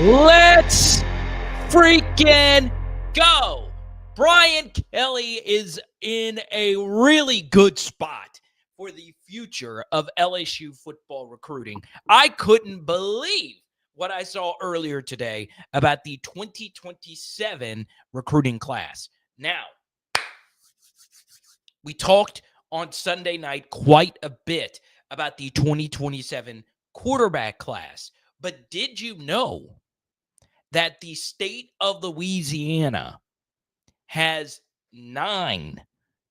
Let's freaking go. Brian Kelly is in a really good spot for the future of LSU football recruiting. I couldn't believe what I saw earlier today about the 2027 recruiting class. Now, we talked on Sunday night quite a bit about the 2027 quarterback class, but did you know that the state of Louisiana has 9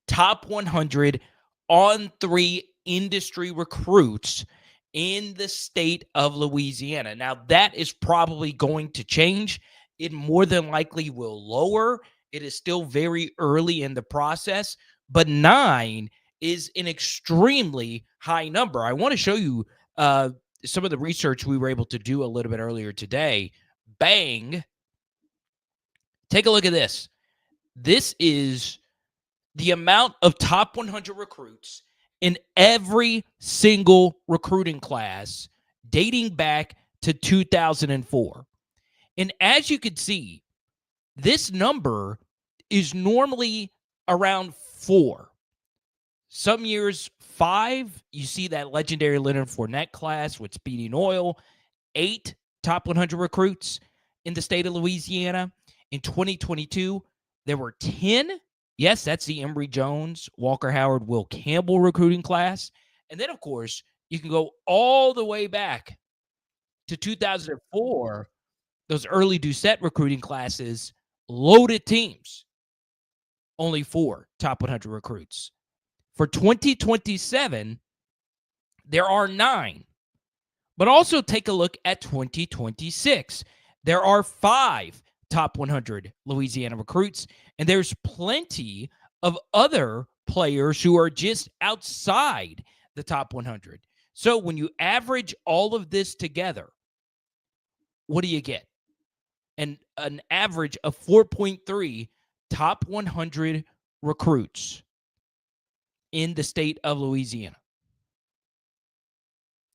top 100 on 3 industry recruits in the state of Louisiana? Now, that is probably going to change. It more than likely will lower. It is still very early in the process, but 9 is an extremely high number. I want to show you some of the research we were able to do a little bit earlier today. Bang. Take a look at this. This is the amount of top 100 recruits in every single recruiting class dating back to 2004. And as you can see, this number is normally around 4. Some years 5. You see that legendary Leonard Fournette class with Speedy Noil. 8 top 100 recruits in the state of Louisiana. In 2022, there were 10. Yes, that's the Emory Jones, Walker Howard, Will Campbell recruiting class. And then, of course, you can go all the way back to 2004, those early Doucette recruiting classes, loaded teams, only 4 top 100 recruits. For 2027, there are 9. But also take a look at 2026. There are 5 top 100 Louisiana recruits, and there's plenty of other players who are just outside the top 100. So when you average all of this together, what do you get? An average of 4.3 top 100 recruits in the state of Louisiana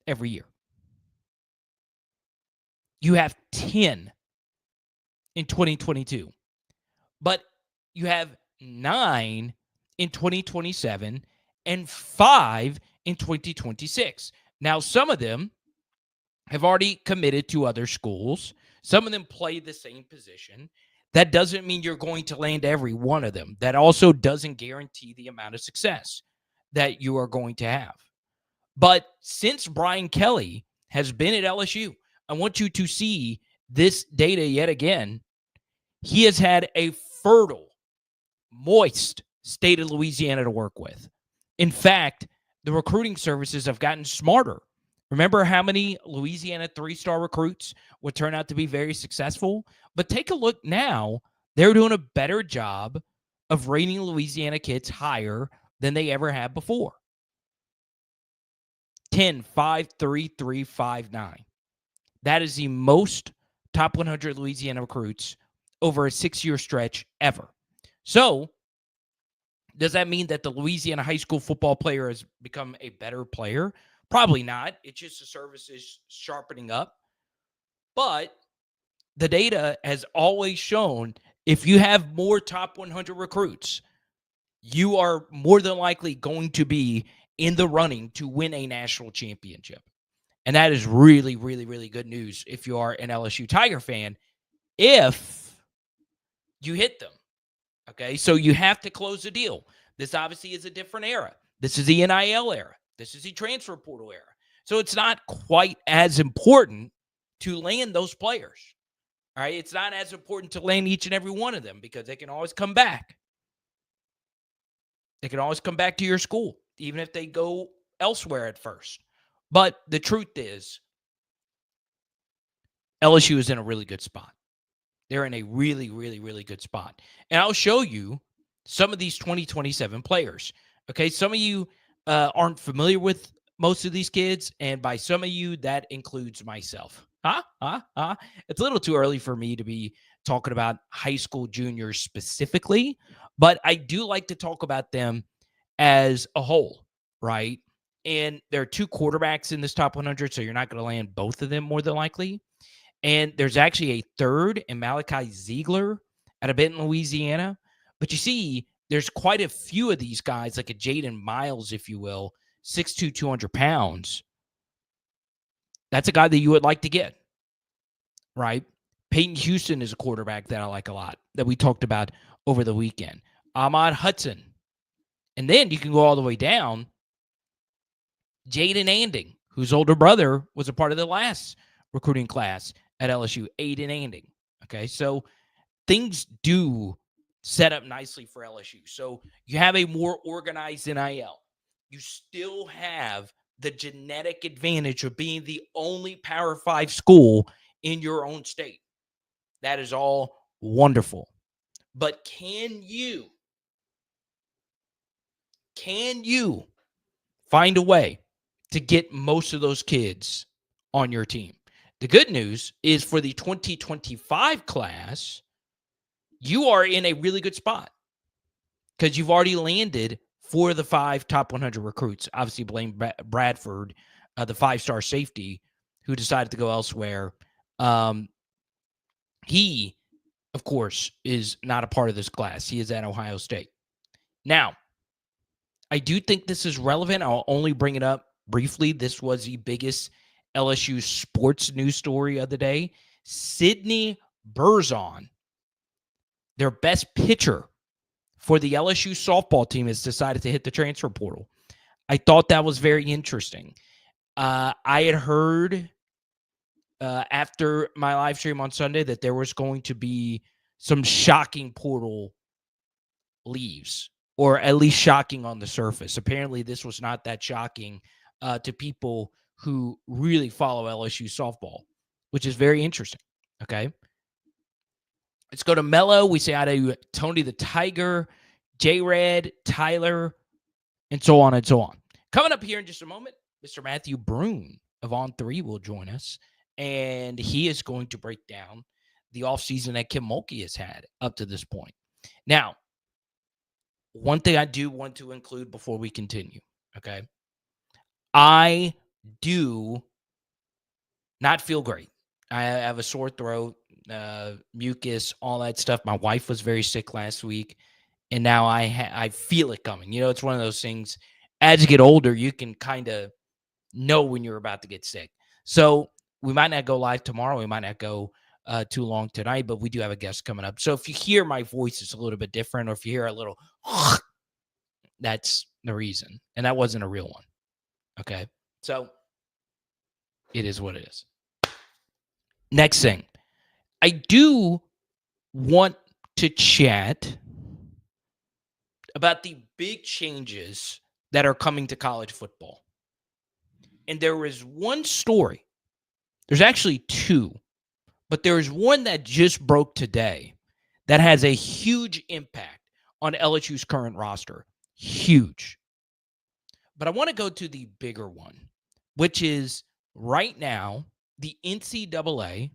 every year. You have 10 in 2022, but you have 9 in 2027 and 5 in 2026. Now, some of them have already committed to other schools. Some of them play the same position. That doesn't mean you're going to land every one of them. That also doesn't guarantee the amount of success that you are going to have. But since Brian Kelly has been at LSU, I want you to see this data yet again. He has had a fertile, moist state of Louisiana to work with. In fact, the recruiting services have gotten smarter. Remember how many Louisiana 3-star recruits would turn out to be very successful? But take a look now. They're doing a better job of rating Louisiana kids higher than they ever have before. 10, 5, 3, 3, 5, 9. That is the most top 100 Louisiana recruits over a 6-year stretch ever. So, does that mean that the Louisiana high school football player has become a better player? Probably not. It's just the service is sharpening up. But the data has always shown if you have more top 100 recruits, you are more than likely going to be in the running to win a national championship. And that is really, really, really good news if you are an LSU Tiger fan, if you hit them. Okay, so you have to close the deal. This obviously is a different era. This is the NIL era. This is the transfer portal era. So it's not quite as important to land those players. All right, it's not as important to land each and every one of them because they can always come back. They can always come back to your school, even if they go elsewhere at first. But the truth is, LSU is in a really good spot. They're in a really, really, really good spot. And I'll show you some of these 2027 players. Okay, some of you aren't familiar with most of these kids, and by some of you, that includes myself. It's a little too early for me to be talking about high school juniors specifically, but I do like to talk about them as a whole, right? And there are 2 quarterbacks in this top 100, so you're not going to land both of them more than likely. And there's actually a third in Malachi Ziegler out of Benton, Louisiana. But you see, there's quite a few of these guys, like a Jaden Miles, if you will, 6'2", 200 pounds. That's a guy that you would like to get, right? Peyton Houston is a quarterback that I like a lot, that we talked about over the weekend. Ahmad Hudson. And then you can go all the way down. Jaden Anding, whose older brother was a part of the last recruiting class at LSU, Aiden Anding. Okay, so things do set up nicely for LSU. So you have a more organized NIL. You still have the genetic advantage of being the only Power 5 school in your own state. That is all wonderful. But can you find a way to get most of those kids on your team? The good news is for the 2025 class, you are in a really good spot because you've already landed 4 of the 5 top 100 recruits. Obviously, Blaine Bradford, the 5-star safety who decided to go elsewhere. He, of course, is not a part of this class. He is at Ohio State. Now, I do think this is relevant. I'll only bring it up briefly. This was the biggest LSU sports news story of the day. Sydney Berzon, their best pitcher for the LSU softball team, has decided to hit the transfer portal. I thought that was very interesting. I had heard after my live stream on Sunday that there was going to be some shocking portal leaves, or at least shocking on the surface. Apparently, this was not that shocking to people who really follow LSU softball, which is very interesting. Okay. Let's go to Mello. We say hi to Tony the Tiger, J-Red, Tyler, and so on and so on. Coming up here in just a moment, Mr. Matthew Brune of On3 will join us, and he is going to break down the offseason that Kim Mulkey has had up to this point. Now, one thing I do want to include before we continue, okay? I do not feel great. I have a sore throat, mucus, all that stuff. My wife was very sick last week, and now I feel it coming. You know, it's one of those things. As you get older, you can kind of know when you're about to get sick. So we might not go live tomorrow. We might not go too long tonight, but we do have a guest coming up. So if you hear my voice, it's a little bit different, or if you hear a little, that's the reason. And that wasn't a real one. Okay. So it is what it is. Next thing, I do want to chat about the big changes that are coming to college football. And there is one story. There's actually two, but there is one that just broke today that has a huge impact on LSU's current roster. Huge. But I want to go to the bigger one, which is right now the NCAA,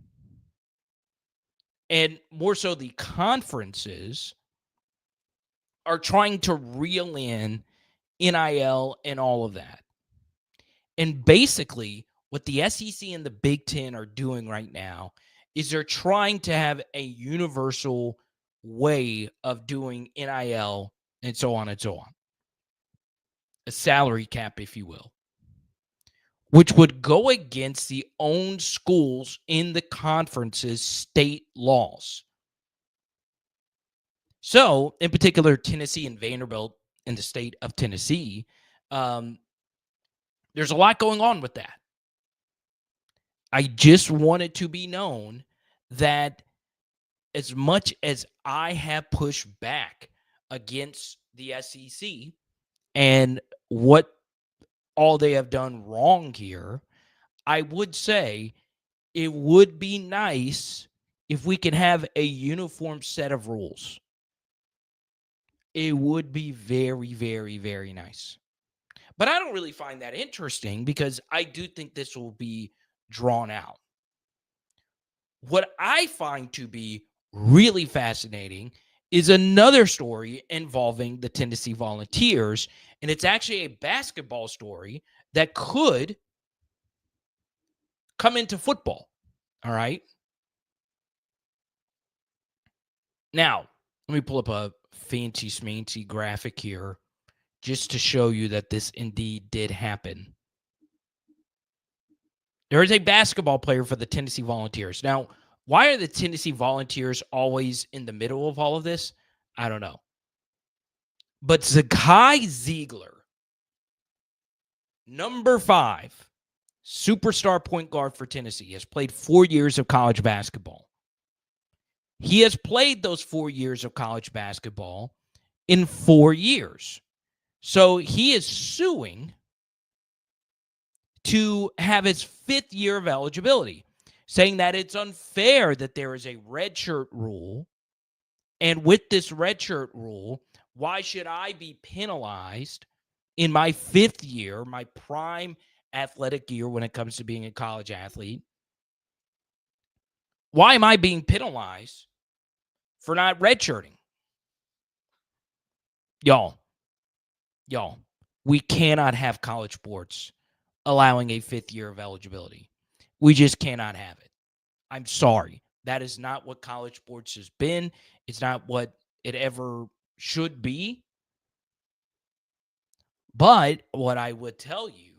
and more so the conferences, are trying to reel in NIL and all of that. And basically, what the SEC and the Big Ten are doing right now is they're trying to have a universal way of doing NIL and so on and so on. A salary cap, if you will, which would go against the own schools in the conference's state laws. So, in particular, Tennessee and Vanderbilt in the state of Tennessee, there's a lot going on with that. I just want it to be known that as much as I have pushed back against the SEC and what all they have done wrong here, I would say it would be nice if we can have a uniform set of rules. It would be very, very, very nice. But I don't really find that interesting because I do think this will be drawn out. What I find to be really fascinating is another story involving the Tennessee Volunteers, and it's actually a basketball story that could come into football, all right? Now, let me pull up a fancy smancy graphic here just to show you that this indeed did happen. There is a basketball player for the Tennessee Volunteers. Now, why are the Tennessee Volunteers always in the middle of all of this? I don't know. But Zakai Ziegler, number 5, superstar point guard for Tennessee, has played 4 years of college basketball. He has played those 4 years of college basketball in 4 years. So he is suing to have his 5th year of eligibility, saying that it's unfair that there is a redshirt rule. And with this redshirt rule, why should I be penalized in my 5th year, my prime athletic year when it comes to being a college athlete? Why am I being penalized for not redshirting? Y'all, we cannot have college sports allowing a 5th year of eligibility. We just cannot have it. I'm sorry. That is not what college sports has been. It's not what it ever should be. But what I would tell you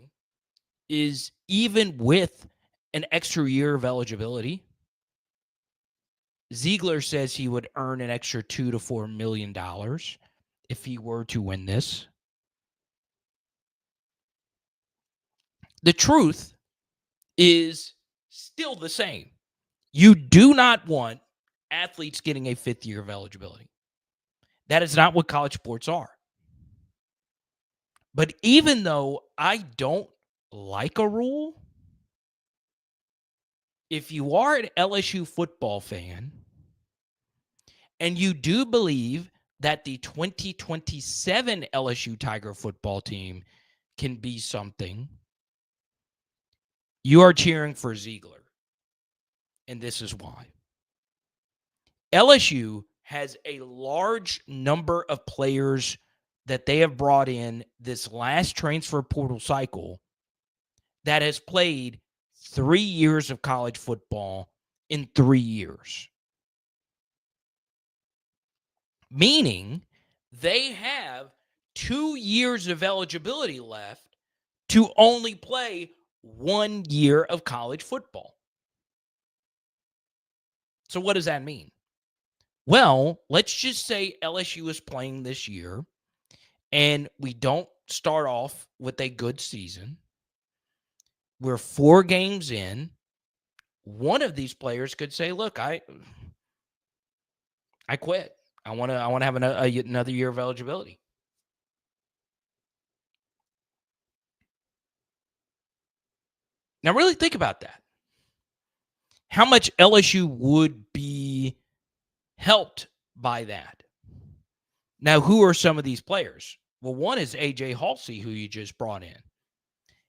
is even with an extra year of eligibility, Ziegler says he would earn an extra $2 to $4 million if he were to win this. The truth is still the same. You do not want athletes getting a 5th year of eligibility. That is not what college sports are. But even though I don't like a rule, if you are an LSU football fan and you do believe that the 2027 LSU Tiger football team can be something, you are cheering for Ziegler. And this is why. LSU has a large number of players that they have brought in this last transfer portal cycle that has played 3 years of college football in 3 years. Meaning they have 2 years of eligibility left to only play 1 year of college football. So what does that mean? Well, let's just say LSU is playing this year and we don't start off with a good season. We're 4 games in. One of these players could say, "Look, I quit. I want to have another year of eligibility." Now, really think about that. How much LSU would be helped by that? Now, who are some of these players? Well, one is A.J. Halsey, who you just brought in.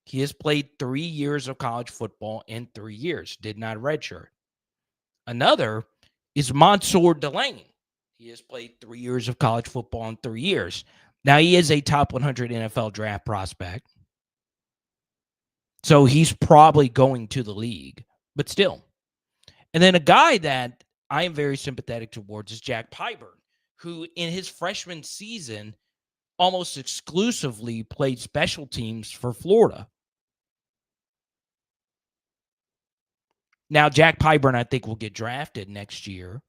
He has played 3 years of college football in 3 years, did not redshirt. Another is Mansour Delaney. He has played 3 years of college football in 3 years. Now, he is a top 100 NFL draft prospect. So he's probably going to the league, but still. And then a guy that I am very sympathetic towards is Jack Pyburn, who in his freshman season almost exclusively played special teams for Florida. Now, Jack Pyburn, I think, will get drafted next year.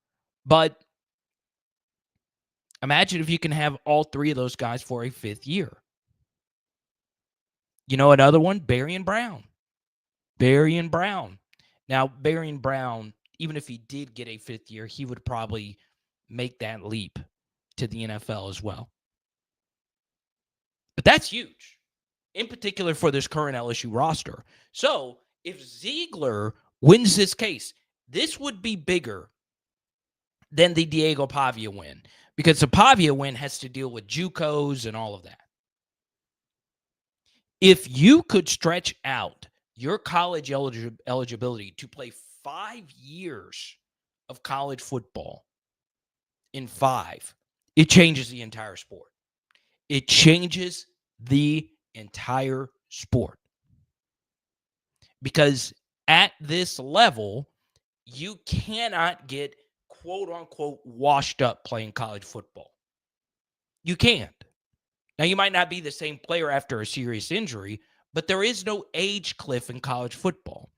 But imagine if you can have all 3 of those guys for a 5th year. You know, another one, Barian Brown. Barian Brown. Now, Barian Brown, even if he did get a 5th year, he would probably make that leap to the NFL as well. But that's huge, in particular for this current LSU roster. So if Ziegler wins this case, this would be bigger than the Diego Pavia win, because the Pavia win has to deal with JUCOs and all of that. If you could stretch out your college eligibility to play 5 years of college football in 5, it changes the entire sport. It changes the entire sport. Because at this level, you cannot get quote unquote washed up playing college football. You can't. Now, you might not be the same player after a serious injury, but there is no age cliff in college football.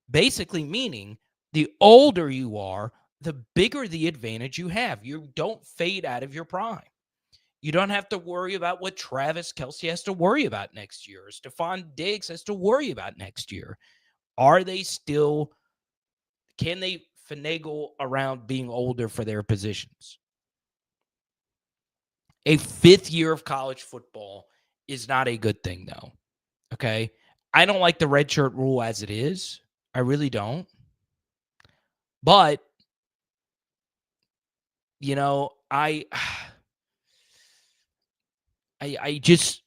Basically, meaning the older you are, the bigger the advantage you have. You don't fade out of your prime. You don't have to worry about what Travis Kelce has to worry about next year, or Stephon Diggs has to worry about next year. Are they still, can they finagle around being older for their positions? A fifth year of college football is not a good thing, though. Okay. I don't like the redshirt rule as it is. I really don't. But, I I just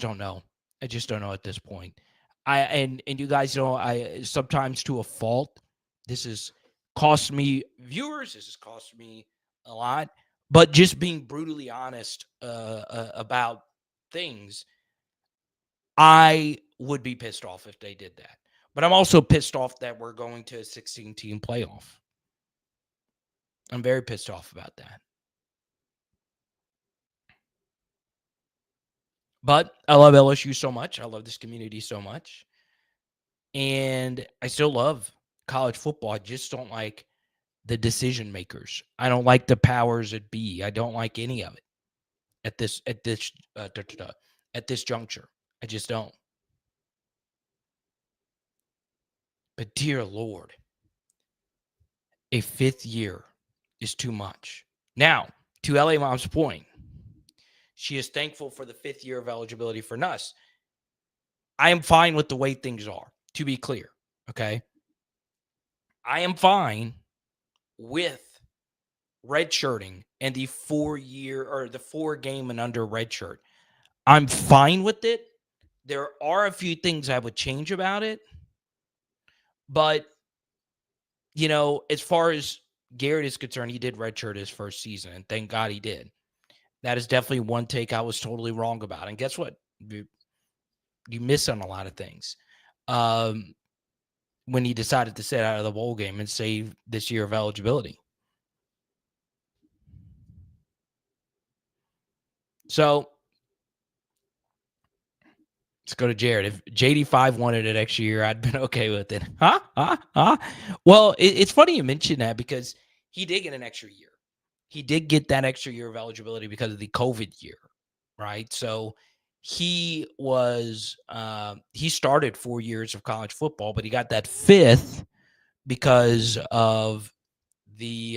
don't know. I just don't know at this point. And you guys know, I sometimes, to a fault, this has cost me viewers, this has cost me a lot, but just being brutally honest about things, I would be pissed off if they did that. But I'm also pissed off that we're going to a 16-team playoff. I'm very pissed off about that. But I love LSU so much. I love this community so much. And I still love college football. I just don't like the decision makers. I don't like the powers that be. I don't like any of it at this juncture. I just don't. But dear Lord, a fifth year is too much. Now, to LA Mom's point, she is thankful for the fifth year of eligibility for NUS. I am fine with the way things are, to be clear. Okay. I am fine with redshirting and the 4-year or the 4-game and under redshirt. I'm fine with it. There are a few things I would change about it. But, as far as Garrett is concerned, he did redshirt his first season, and thank God he did. That is definitely one take I was totally wrong about. And guess what? You miss on a lot of things. When he decided to sit out of the bowl game and save this year of eligibility. So let's go to Jared. If JD5 wanted it extra year, I'd been okay with it. Well, it's funny you mentioned that because he did get an extra year. He did get that extra year of eligibility because of the COVID year, right? So he was he started 4 years of college football, but he got that fifth because of the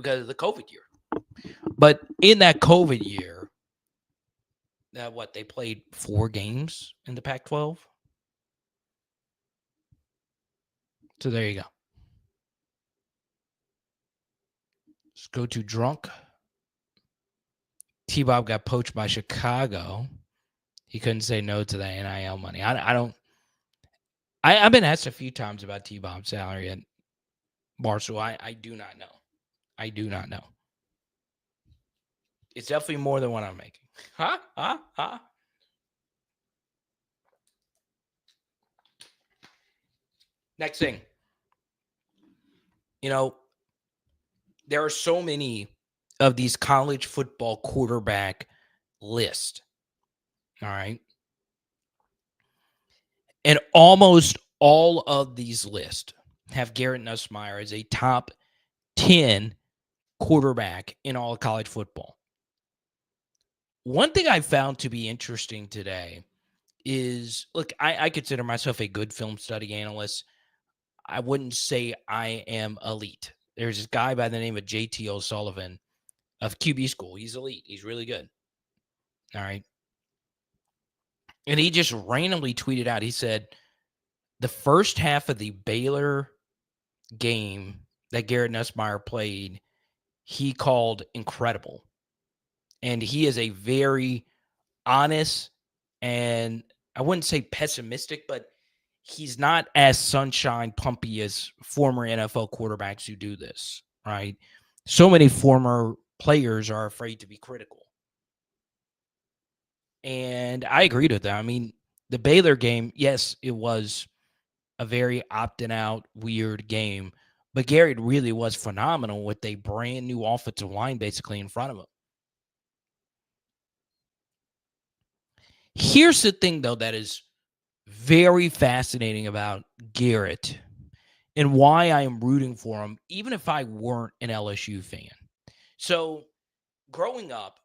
COVID year. But in that COVID year, they played 4 games in the Pac-12. So there you go. Let's go to Drunk. T-Bob got poached by Chicago. He couldn't say no to the NIL money. I've been asked a few times about T-Bob's salary at Barstool. I do not know. I do not know. It's definitely more than what I'm making. Next thing. There are so many of these college football quarterback lists. All right. And almost all of these lists have Garrett Nussmeier as a top 10 quarterback in all of college football. One thing I found to be interesting today is, look, I consider myself a good film study analyst. I wouldn't say I am elite. There's this guy by the name of JT O'Sullivan of QB School. He's elite. He's really good. All right. And he just randomly tweeted out, he said, the first half of the Baylor game that Garrett Nussmeier played, he called incredible. And he is a very honest, and I wouldn't say pessimistic, but he's not as sunshine pumpy as former NFL quarterbacks who do this, right? So many former players are afraid to be critical. And I agreed with that. I mean, the Baylor game, yes, it was a very opting out, weird game, But Garrett really was phenomenal with a brand new offensive line basically in front of him. Here's the thing, though, that is very fascinating about Garrett and why I am rooting for him, even if I weren't an LSU fan. So, growing up,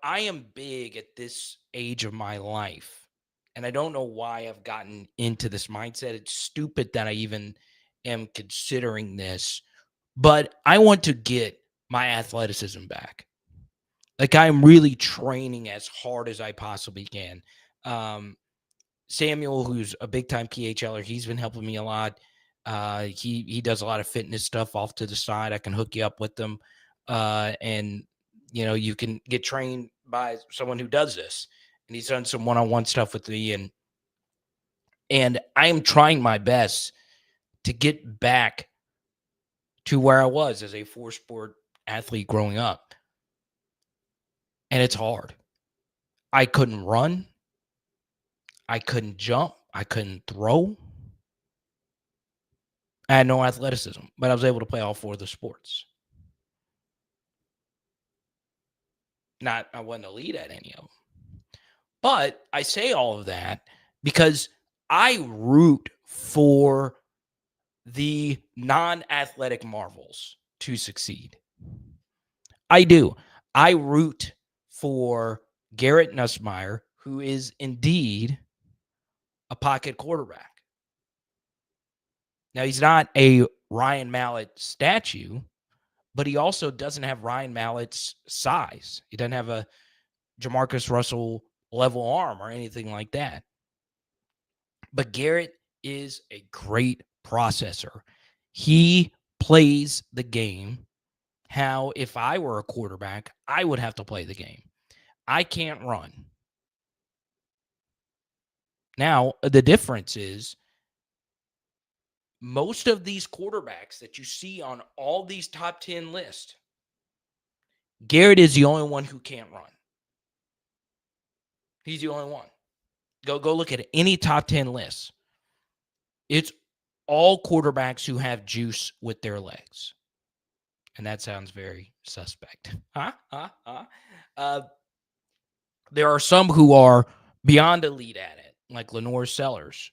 I am big at this age of my life. And I don't know why I've gotten into this mindset. It's stupid that I even am considering this, but I want to get my athleticism back. Like, I'm really training as hard as I possibly can. Samuel, who's a big time PHLer, he's been helping me a lot. He does a lot of fitness stuff off to the side. I can hook you up with them, and you can get trained by someone who does this. And he's done some one-on-one stuff with me, and I am trying my best to get back to where I was as a four-sport athlete growing up, and it's hard. I couldn't run. I couldn't jump. I couldn't throw. I had no athleticism, but I was able to play all four of the sports. I wasn't elite at any of them. But I say all of that because I root for the non-athletic marvels to succeed. I do. I root for Garrett Nussmeier, who is indeed a pocket quarterback. Now, he's not a Ryan Mallett statue, but he also doesn't have Ryan Mallett's size. He doesn't have a Jamarcus Russell level arm or anything like that. But Garrett is a great processor. He plays the game how, if I were a quarterback, I would have to play the game. I can't run. Now, the difference is most of these quarterbacks that you see on all these top 10 lists, Garrett is the only one who can't run. He's the only one. Go look at any top 10 lists. It's all quarterbacks who have juice with their legs. And that sounds very suspect. There are some who are beyond elite at it, like Lenore Sellers.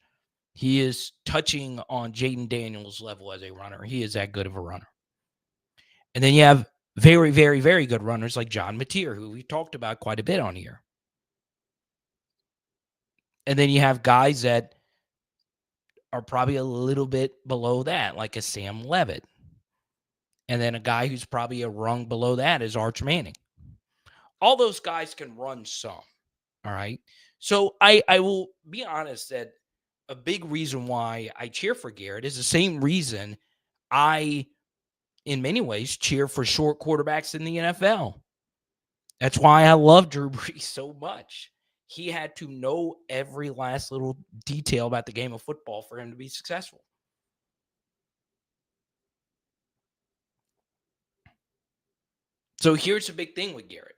He is touching on Jaden Daniels' level as a runner. He is that good of a runner. And then you have very, very, very good runners like John Mateer, who we talked about quite a bit on here. And then you have guys that are probably a little bit below that, like a Sam Levitt. And then a guy who's probably a rung below that is Arch Manning. All those guys can run some, all right? So I will be honest that a big reason why I cheer for Garrett is the same reason I, in many ways, cheer for short quarterbacks in the NFL. That's why I love Drew Brees so much. He had to know every last little detail about the game of football for him to be successful. So here's the big thing with Garrett.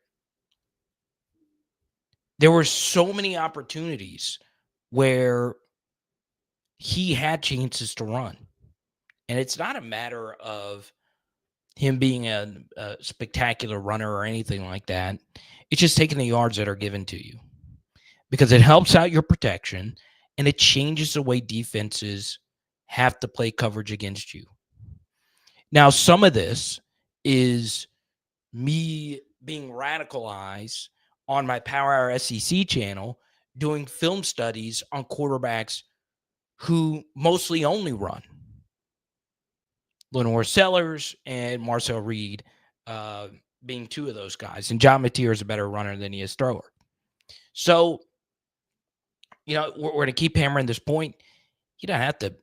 There were so many opportunities where he had chances to run. And it's not a matter of him being a spectacular runner or anything like that. It's just taking the yards that are given to you because it helps out your protection and it changes the way defenses have to play coverage against you. Now, some of this is me being radicalized on my Power Hour SEC channel, doing film studies on quarterbacks who mostly only run. Lenore Sellers and Marcel Reed being two of those guys. And John Mateer is a better runner than he is thrower. So, we're going to keep hammering this point. You don't have to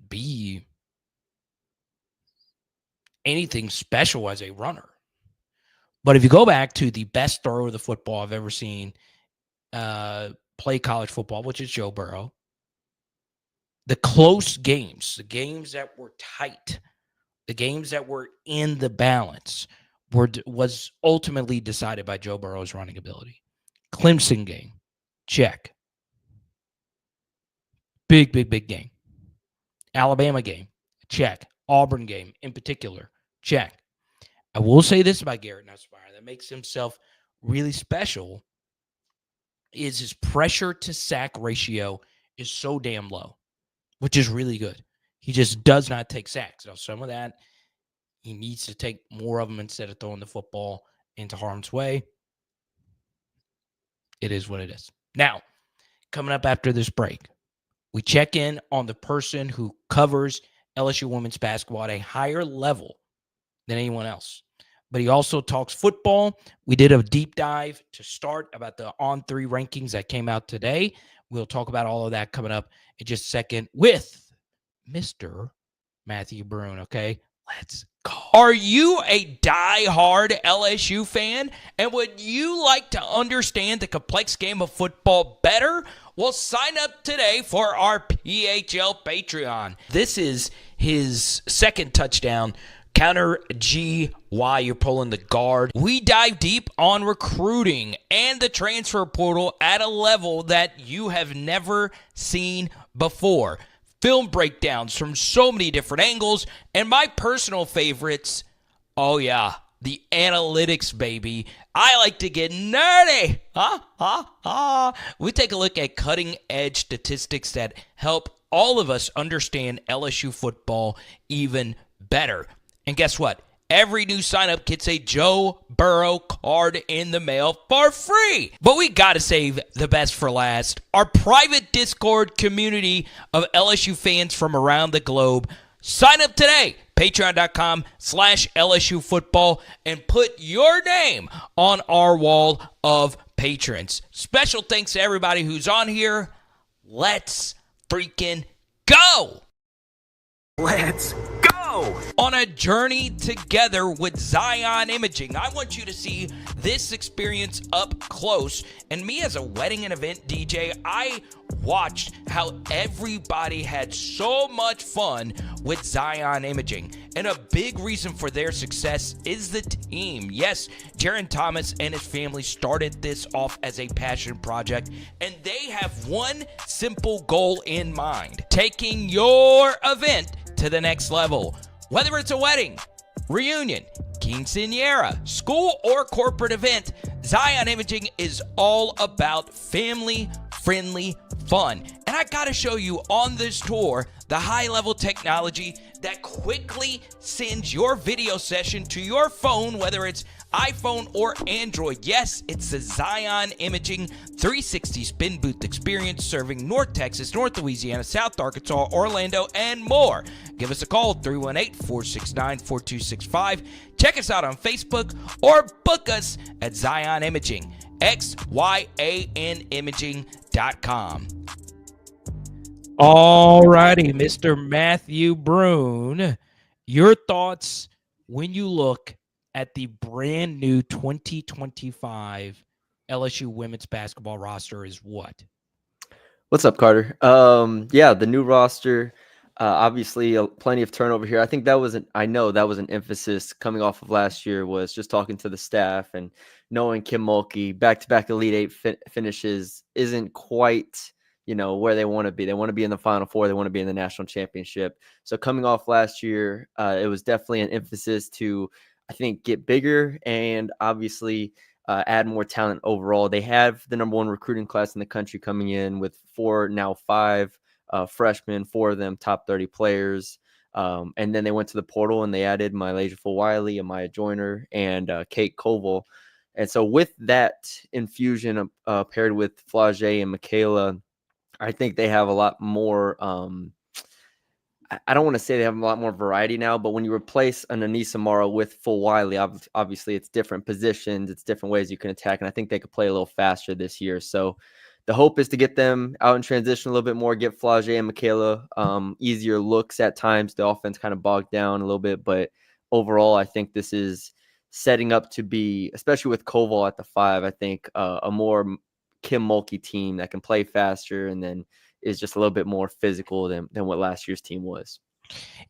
be anything special as a runner. But if you go back to the best thrower of the football I've ever seen play college football, which is Joe Burrow, the close games, the games that were tight, the games that were in the balance was ultimately decided by Joe Burrow's running ability. Clemson game, check. Big, big, big game. Alabama game, check. Auburn game in particular, check. I will say this about Garrett Nussmeier that makes himself really special is his pressure to sack ratio is so damn low, which is really good. He just does not take sacks. Now, some of that, he needs to take more of them instead of throwing the football into harm's way. It is what it is. Now, coming up after this break, we check in on the person who covers LSU women's basketball at a higher level than anyone else. But he also talks football. We did a deep dive to start about the On3 rankings that came out today. We'll talk about all of that coming up in just a second with Mr. Matthew Brune, okay? Let's go. Are you a die-hard LSU fan? And would you like to understand the complex game of football better? Well, sign up today for our PHL Patreon. This is his second touchdown. Counter G while you're pulling the guard. We dive deep on recruiting and the transfer portal at a level that you have never seen before. Film breakdowns from so many different angles, and my personal favorites, oh yeah, the analytics, baby. I like to get nerdy. We take a look at cutting-edge statistics that help all of us understand LSU football even better. And guess what? Every new sign-up gets a Joe Burrow card in the mail for free. But we got to save the best for last. Our private Discord community of LSU fans from around the globe. Sign up today. Patreon.com/LSU football and put your name on our wall of patrons. Special thanks to everybody who's on here. Let's freaking go. Let's go! On a journey together with Zion Imaging. I want you to see this experience up close. And me as a wedding and event DJ, I watched how everybody had so much fun with Zion Imaging. And a big reason for their success is the team. Yes, Jaron Thomas and his family started this off as a passion project, and they have one simple goal in mind: taking your event to the next level. Whether it's a wedding, reunion, quinceañera, school, or corporate event, Zion Imaging is all about family-friendly fun. And I gotta show you on this tour the high-level technology that quickly sends your video session to your phone, whether it's iPhone or Android. Yes, it's the Zion Imaging 360 spin booth experience serving North Texas, North Louisiana, South Arkansas, Orlando, and more. Give us a call, 318-469-4265. Check us out on Facebook or book us at Zion Imaging, XYANimaging.com. All righty, Mr. Matthew Brune, your thoughts when you look at the brand new 2025 LSU women's basketball roster is what? What's up, Carter? Yeah, the new roster, obviously plenty of turnover here. I think I know that was an emphasis coming off of last year, was just talking to the staff and knowing Kim Mulkey, back-to-back Elite Eight finishes isn't quite, where they want to be. They want to be in the Final Four. They want to be in the national championship. So coming off last year, it was definitely an emphasis to, I think, get bigger and obviously add more talent overall. They have the number one recruiting class in the country coming in with 5 freshmen, 4 of them top 30 players. And then they went to the portal and they added Mylasia Fulwiley, Amaya Joyner, and Kate Koval. And so with that infusion paired with Flau'jae and Michaela, I think they have a lot more I don't want to say they have a lot more variety now, but when you replace an Anissa Morrow with Fulwiley, obviously it's different positions, it's different ways you can attack, and I think they could play a little faster this year. So the hope is to get them out in transition a little bit more, get Flau'jae and Michaela easier looks at times. The offense kind of bogged down a little bit, but overall, I think this is setting up to be, especially with Koval at the 5, I think a more Kim Mulkey team that can play faster and then is just a little bit more physical than what last year's team was.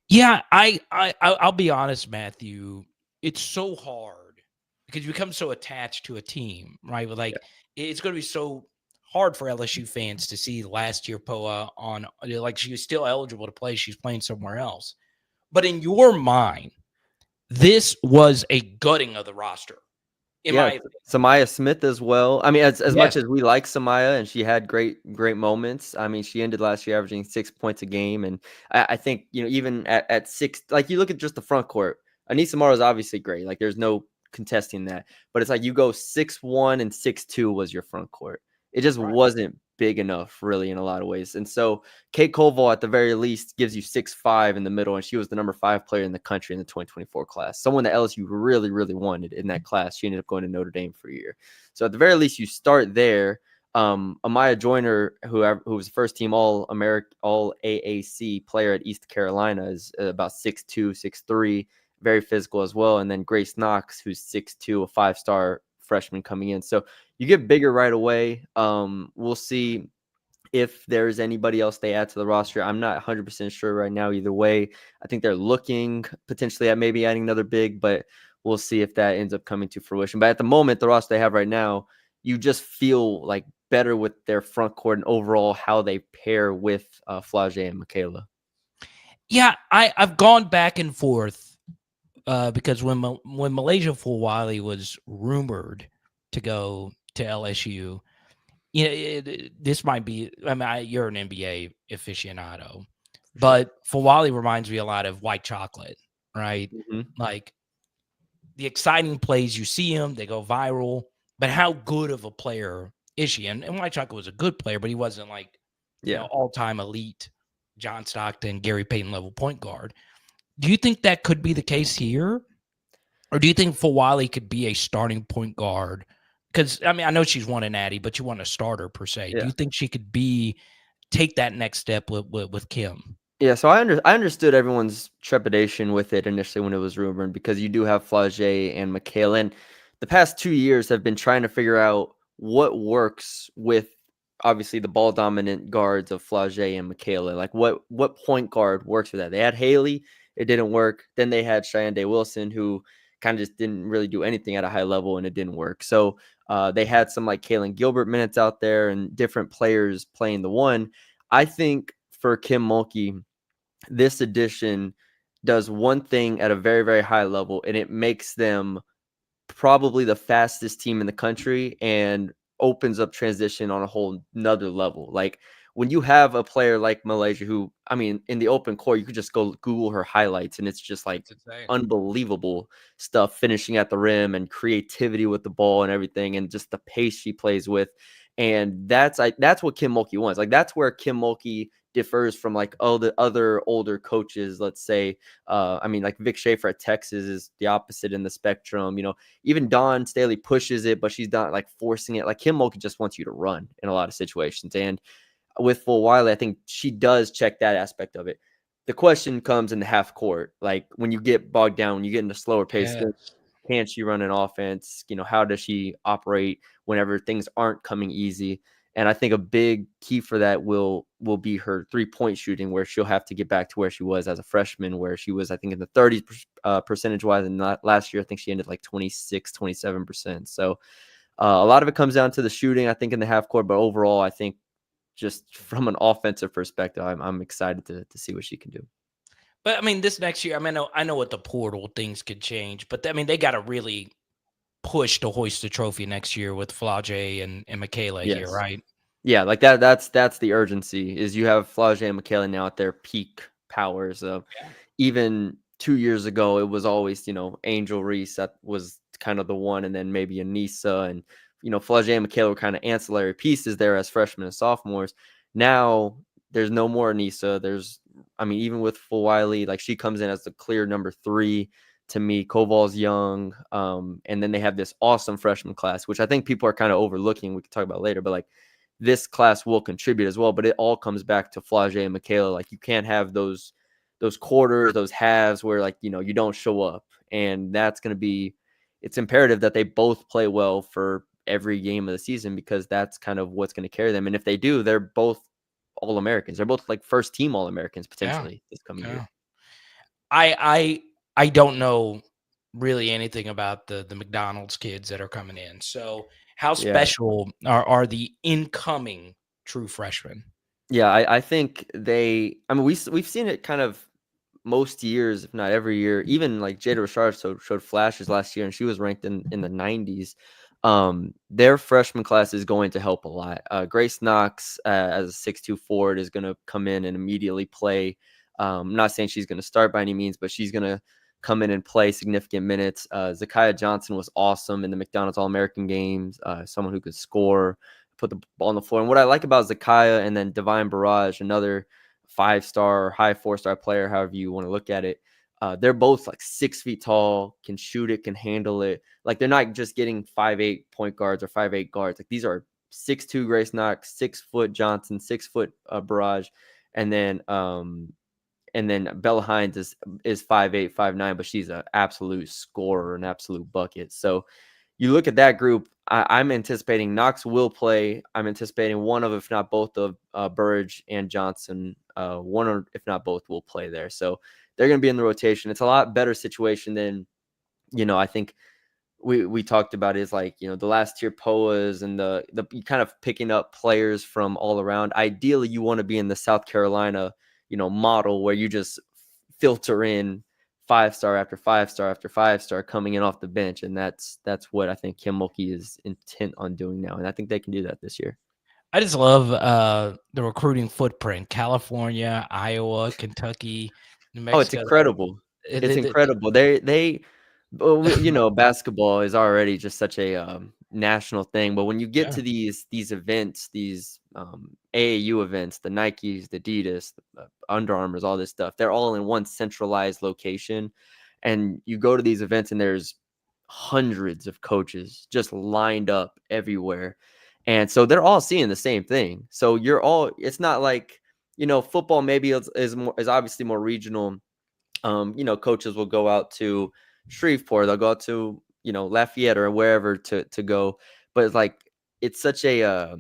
Yeah, I'll be honest, Matthew. It's so hard because you become so attached to a team, right? But it's going to be so hard for LSU fans to see last year Poa on, like, she was still eligible to play. She's playing somewhere else. But in your mind, this was a gutting of the roster. In my Yeah, opinion. Samaya Smith as well. I mean, as Yes. much as we like Samaya and she had great moments, I mean, she ended last year averaging 6 points a game, and I think, you know, even at 6, like, you look at just the front court, Anissa Morrow is obviously great. Like, there's no contesting that. But it's like you go 6'1" and 6'2" was your front court. It just Right. wasn't big enough, really, in a lot of ways. And so Kate Koval, at the very least, gives you 6'5" in the middle, and she was the number 5 player in the country in the 2024 class. Someone that LSU really, really wanted in that class. She ended up going to Notre Dame for a year. So at the very least, you start there. Amaya Joyner, who was first team All AAC player at East Carolina, is about 6'2", 6'3", very physical as well. And then Grace Knox, who's 6'2", a 5-star freshman coming in. So you get bigger right away. We'll see if there's anybody else they add to the roster. I'm not 100% sure right now either way. I think they're looking potentially at maybe adding another big, but we'll see if that ends up coming to fruition. But at the moment, the roster they have right now, you just feel like better with their front court and overall how they pair with Flau'jae and Michaela. Yeah, I've gone back and forth because when Malaysia Fulwiley was rumored to go to LSU, you know, this might be, I mean, you're an NBA aficionado, but Fulwiley reminds me a lot of White Chocolate, right? Mm-hmm. Like, the exciting plays, you see him, they go viral, but how good of a player is she? And White Chocolate was a good player, but he wasn't like, you know, all-time elite John Stockton, Gary Payton level point guard. Do you think that could be the case here? Or do you think Fulwiley could be a starting point guard? Because, I mean, I know she's won a natty, but you want a starter per se. Yeah. Do you think she could take that next step with Kim? Yeah, so I understood everyone's trepidation with it initially when it was rumored, because you do have Flau'jae and Michaela, and the past 2 years have been trying to figure out what works with obviously the ball dominant guards of Flau'jae and Michaela. Like what point guard works with that? They had Haley, it didn't work. Then they had Cheyenne Day Wilson, who kind of just didn't really do anything at a high level, and it didn't work. So they had some like Kaylin Gilbert minutes out there and different players playing the one. I think for Kim Mulkey, this edition does one thing at a very, very high level, and it makes them probably the fastest team in the country and opens up transition on a whole nother level. Like, when you have a player like Malaysia, who, I mean, in the open court, you could just go Google her highlights, and it's just like unbelievable stuff, finishing at the rim and creativity with the ball and everything, and just the pace she plays with. And that's what Kim Mulkey wants. Like, that's where Kim Mulkey differs from like the other older coaches. Let's say, I mean, like Vic Schaefer at Texas is the opposite in the spectrum. You know, even Dawn Staley pushes it, but she's not like forcing it. Like, Kim Mulkey just wants you to run in a lot of situations. And with Fulwiley, I think she does check that aspect of it. The question comes in the half court. Like, when you get bogged down, when you get into slower pace, can she run an offense? You know, how does she operate whenever things aren't coming easy? And I think a big key for that will be her 3-point shooting, where she'll have to get back to where she was as a freshman, where she was, I think, in the 30s percentage-wise. And last year, I think she ended like 26, 27%. So a lot of it comes down to the shooting, I think, in the half court. But overall, I think just from an offensive perspective, I'm excited to see what she can do. But I mean, this next year, I mean, I know with the portal things could change, but I mean, they got to really push to hoist the trophy next year with Flau'jae and Michaela here, right? Yeah, like that's the urgency, is you have Flau'jae and Michaela now at their peak powers. Even 2 years ago, it was always, you know, Angel Reese that was kind of the one, and then maybe Anissa, and, you know, Flau'jae and Michaela were kind of ancillary pieces there as freshmen and sophomores. Now there's no more Anissa. I mean, even with Fulwiley, like, she comes in as the clear number 3 to me. Koval's young, and then they have this awesome freshman class, which I think people are kind of overlooking. We can talk about later, but like, this class will contribute as well. But it all comes back to Flau'jae and Michaela. Like, you can't have those quarters, those halves where, like, you know, you don't show up, and that's going to be, it's imperative that they both play well for every game of the season, because that's kind of what's going to carry them. And if they do, they're both All-Americans. They're both like first team All-Americans potentially this coming year. I don't know really anything about the McDonald's kids that are coming in. So How Yeah. special are the incoming true freshmen? Yeah, I think I mean, we've seen it kind of most years, if not every year. Even like Jada Rashard showed flashes last year, and she was ranked in the 90s. Their freshman class is going to help a lot. Grace Knox, as a 6'2" forward, is going to come in and immediately play. I'm not saying she's going to start by any means, but she's going to come in and play significant minutes. Zakiya Johnson was awesome in the McDonald's All-American games. Someone who could score, put the ball on the floor. And what I like about Zakiya and then Divine Barrage, another 5-star or high 4-star player, however you want to look at it. They're both like 6 feet tall, can shoot it, can handle it. Like they're not just getting 5'8" point guards or 5'8" guards. Like these are 6'2" Grace Knox, 6-foot Johnson, 6-foot Barrage, and then Bella Hines is 5'8", 5'9", but she's an absolute scorer, an absolute bucket. So you look at that group. I'm anticipating Knox will play. I'm anticipating one of, if not both of Burridge and Johnson, one or if not both will play there. So they're going to be in the rotation. It's a lot better situation than, I think we talked about is like, the last tier POAs and the kind of picking up players from all around. Ideally, you want to be in the South Carolina, model where you just filter in 5-star after 5-star after 5-star coming in off the bench. And that's what I think Kim Mulkey is intent on doing now. And I think they can do that this year. I just love the recruiting footprint. California, Iowa, Kentucky, New Mexico. Oh, it's incredible. It's incredible. Basketball is already just such a national thing. But when you get to these events, these AAU events, the Nikes, the Adidas, the Under Armours, all this stuff, they're all in one centralized location. And you go to these events and there's hundreds of coaches just lined up everywhere. And so they're all seeing the same thing. So it's not like, football maybe is obviously more regional. Coaches will go out to Shreveport, they'll go out to, Lafayette or wherever to go. But it's such a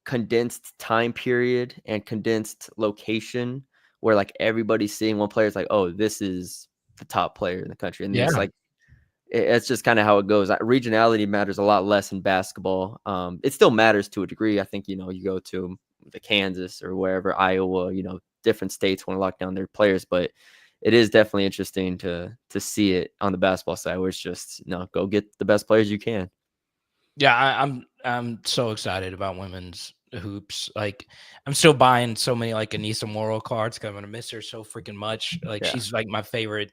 condensed time period and condensed location where like everybody's seeing one player. It's like, oh, this is the top player in the country. And it's like, it's just kind of how it goes. Regionality matters a lot less in basketball. It still matters to a degree. I think, you go to the Kansas or wherever, Iowa, different states want to lock down their players, but it is definitely interesting to see it on the basketball side where it's just, go get the best players you can. Yeah, I'm so excited about women's hoops. Like, I'm still buying so many like Anissa Morrow cards because I'm gonna miss her so freaking much. Like, she's like my favorite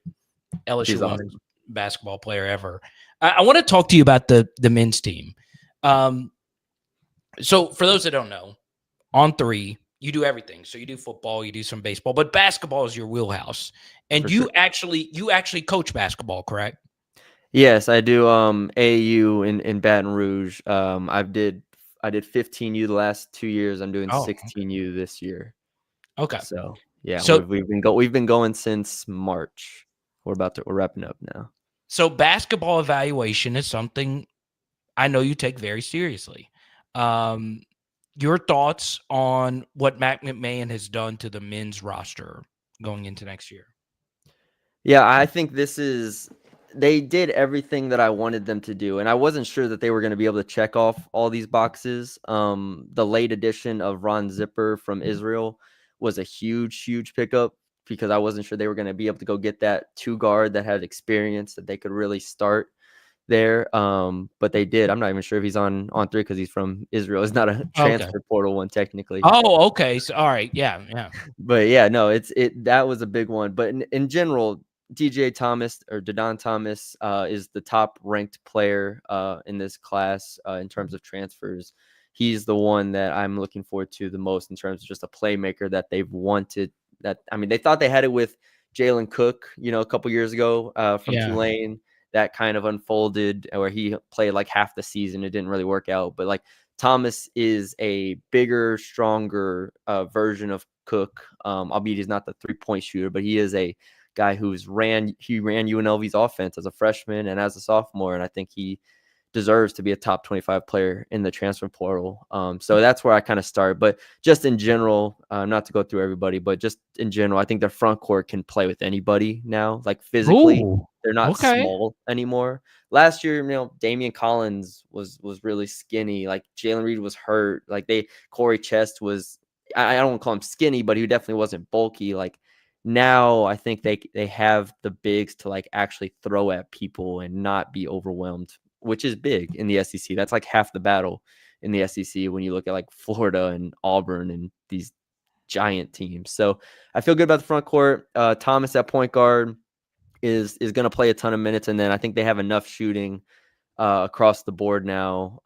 LSU women's basketball player ever. I want to talk to you about the men's team. So for those that don't know, On3, you do everything. So you do football, you do some baseball, but basketball is your wheelhouse. And you actually coach basketball, correct? Yes, I do. AAU in Baton Rouge. I did 15U the last 2 years. I'm doing 16U this year. Okay. So yeah, so we've been going since March. We're wrapping up now. So basketball evaluation is something I know you take very seriously. Your thoughts on what Matt McMahon has done to the men's roster going into next year? Yeah, I think they did everything that I wanted them to do. And I wasn't sure that they were going to be able to check off all these boxes. The late addition of Ron Zipper from Israel was a huge, huge pickup because I wasn't sure they were going to be able to go get that 2 guard that had experience that they could really start there. But they did. I'm not even sure if he's on 3 because he's from Israel. It's not a transfer portal one technically. Oh, okay. So all right. Yeah. But yeah, no, that was a big one. But in general, DJ Thomas or Didon Thomas is the top ranked player in this class in terms of transfers. He's the one that I'm looking forward to the most in terms of just a playmaker that they've wanted. They thought they had it with Jalen Cook, a couple years ago from Tulane. That kind of unfolded where he played like half the season. It didn't really work out. But like Thomas is a bigger, stronger version of Cook. Albeit he's not the 3-point shooter, but he is a guy he ran UNLV's offense as a freshman and as a sophomore. And I think he deserves to be a top 25 player in the transfer portal. So that's where I kind of start. But just in general, not to go through everybody, but just in general, I think their front court can play with anybody now, like physically. Ooh. They're not Okay. small anymore. Last year, Damian Collins was really skinny. Like Jalen Reed was hurt. Like Corey Chest was. I don't want to call him skinny, but he definitely wasn't bulky. Like now, I think they have the bigs to like actually throw at people and not be overwhelmed, which is big in the SEC. That's like half the battle in the SEC when you look at like Florida and Auburn and these giant teams. So I feel good about the front court. Thomas at point guard is going to play a ton of minutes, and then I think they have enough shooting across the board now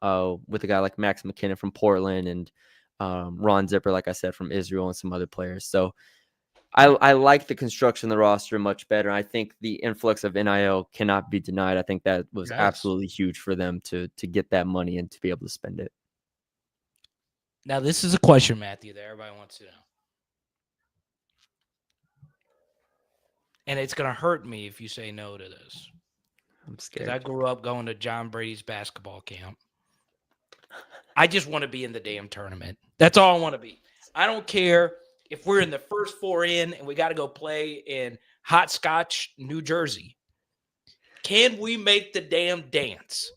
with a guy like Max McKinnon from Portland and Ron Zipper, like I said, from Israel, and some other players. So I like the construction of the roster much better. I think the influx of NIL cannot be denied. I think that was Yes. absolutely huge for them to get that money and to be able to spend it. Now, this is a question, Matthew, that everybody wants to know. And it's going to hurt me if you say no to this. I'm Because scared. I grew up going to John Brady's basketball camp. I just want to be in the damn tournament. That's all I want to be. I don't care if we're in the first four in and we got to go play in Hot Scotch, New Jersey. Can we make the damn dance?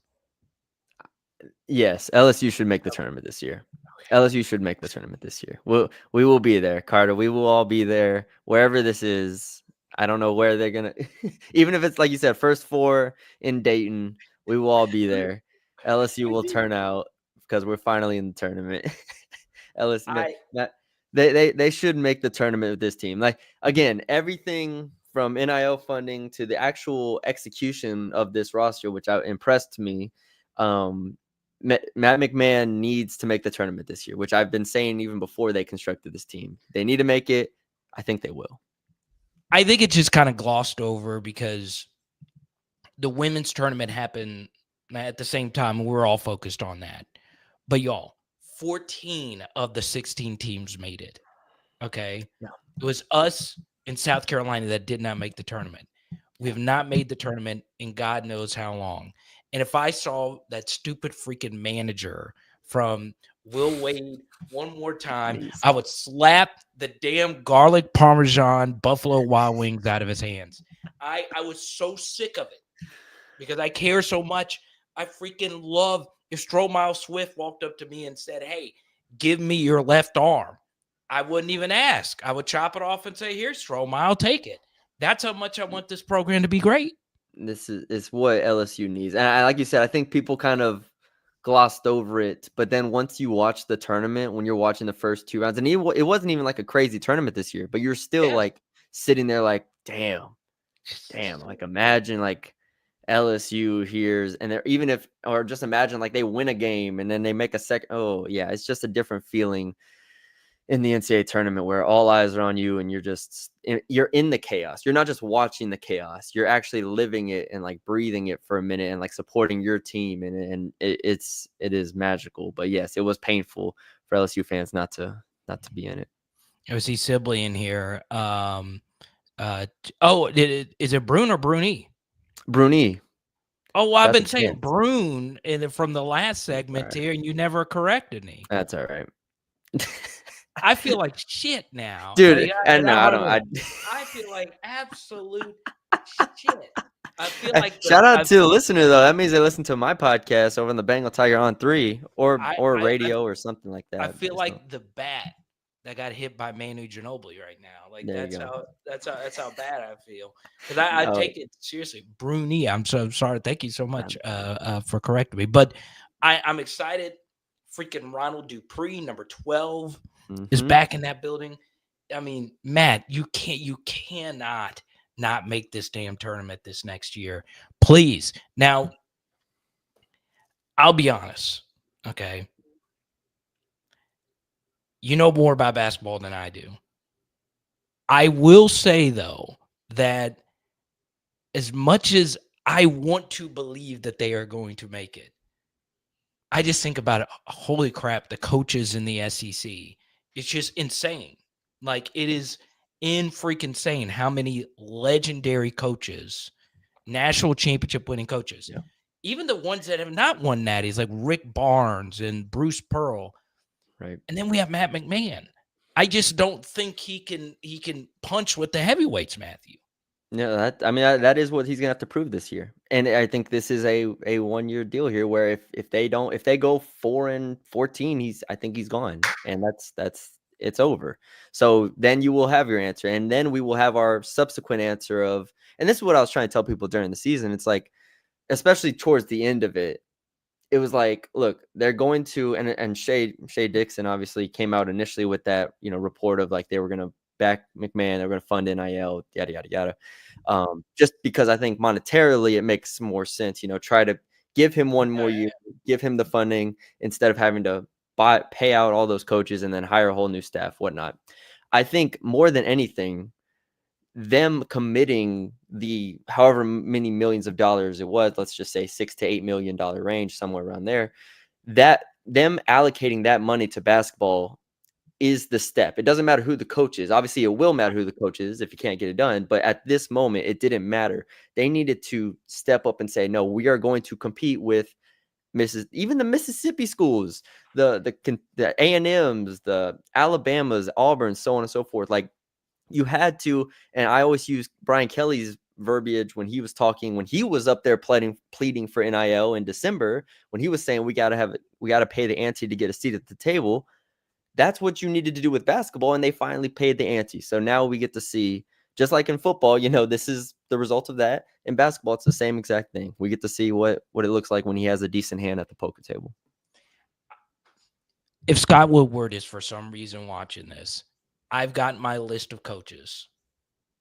Yes, LSU should make the tournament this year. LSU should make the tournament this year. We will be there, Carter. We will all be there wherever this is. I don't know where they're gonna. Even if it's like you said, first four in Dayton, we will all be there. LSU will turn out because we're finally in the tournament. LSU, they should make the tournament with this team. Like again, everything from NIL funding to the actual execution of this roster, which impressed me. Matt McMahon needs to make the tournament this year, which I've been saying even before they constructed this team. They need to make it. I think they will. I think it's just kind of glossed over because the women's tournament happened at the same time, and we're all focused on that. But y'all, 14 of the 16 teams made it. Okay? Yeah. It was us in South Carolina that did not make the tournament. We have not made the tournament in God knows how long. And if I saw that stupid freaking manager from Will Wade one more time, Please. I would slap the damn garlic Parmesan Buffalo Wild Wings out of his hands. I was so sick of it because I care so much. I freaking love if Stromile Swift walked up to me and said, "Hey, give me your left arm." I wouldn't even ask. I would chop it off and say, "Here, Stromile, take it." That's how much I want this program to be great. This is what LSU needs. And like you said, I think people kind of glossed over it. But then once you watch the tournament, when you're watching the first two rounds, and it wasn't even like a crazy tournament this year, but you're still like sitting there like, damn, like imagine like LSU hears and they're or just imagine like they win a game and then they make a second. Oh yeah, it's just a different feeling in the NCAA tournament where all eyes are on you and you're in the chaos. You're not just watching the chaos. You're actually living it and like breathing it for a minute and like supporting your team. And it is magical. But yes, it was painful for LSU fans not to be in it. OC Sibley in here. Is it Brune or Bruni? Bruni. Oh, well, I've been saying Brune from the last segment here, and you never corrected me. That's all right. I feel like shit now, dude. I feel like absolute shit. I feel like shout out to the listener though. That means they listen to my podcast over on the Bengal Tiger on 3 or radio or something like that. I feel like the bat that got hit by Manu Ginobili right now. Like that's how bad I feel. Because I take it seriously. Bruni, I'm so sorry. Thank you so much for correcting me. But I'm excited. Freaking Ronald Dupree, number 12, is back in that building. I mean, Matt, you cannot not make this damn tournament this next year. Please. Now, I'll be honest, okay? You know more about basketball than I do. I will say, though, that as much as I want to believe that they are going to make it, I just think about it. Holy crap, the coaches in the SEC. It's just insane. Like, it is freaking insane how many legendary coaches, national championship winning coaches, even the ones that have not won natties, like Rick Barnes and Bruce Pearl. Right. And then we have Matt McMahon. I just don't think he can punch with the heavyweights, Matthew. No, that is what he's gonna have to prove this year. And I think this is a 1-year deal here where if they go 4-14, I think he's gone. And that's it's over. So then you will have your answer. And then we will have our subsequent answer of, and this is what I was trying to tell people during the season. It's like, especially towards the end of it, it was like, look, they're going to, and Shea Dixon obviously came out initially with that, report of like they were going to back McMahon, they were going to fund NIL, yada yada yada. Just because I think monetarily it makes more sense, try to give him one more year, give him the funding instead of having to pay out all those coaches and then hire a whole new staff, whatnot. I think more than anything, them committing the however many millions of dollars it was, let's just say $6 to $8 million range, somewhere around there, that them allocating that money to basketball is the step. It doesn't matter who the coach is. Obviously, it will matter who the coach is if you can't get it done. But at this moment, it didn't matter. They needed to step up and say, no, we are going to compete with even the Mississippi schools, the A&Ms, the Alabamas, Auburn, so on and so forth. Like, you had to, and I always use Brian Kelly's verbiage when he was talking, when he was up there pleading for NIL in December, when he was saying we got to pay the ante to get a seat at the table. That's what you needed to do with basketball, and they finally paid the ante. So now we get to see, just like in football, this is the result of that. In basketball, it's the same exact thing. We get to see what it looks like when he has a decent hand at the poker table. If Scott Woodward is for some reason watching this, I've got my list of coaches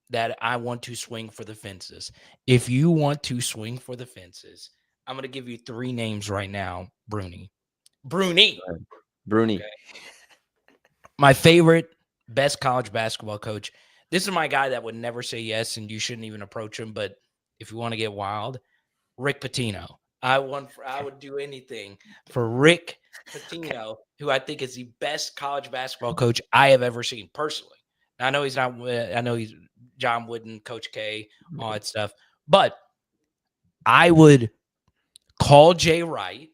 that I want to swing for the fences. If you want to swing for the fences, I'm going to give you 3 names right now. Bruni. Okay. My favorite, best college basketball coach. This is my guy that would never say yes, and you shouldn't even approach him. But if you want to get wild, Rick Pitino. I would do anything for Rick Pitino, who I think is the best college basketball coach I have ever seen personally. Now, I know he's not. I know he's John Wooden, Coach K, all that stuff. But I would call Jay Wright.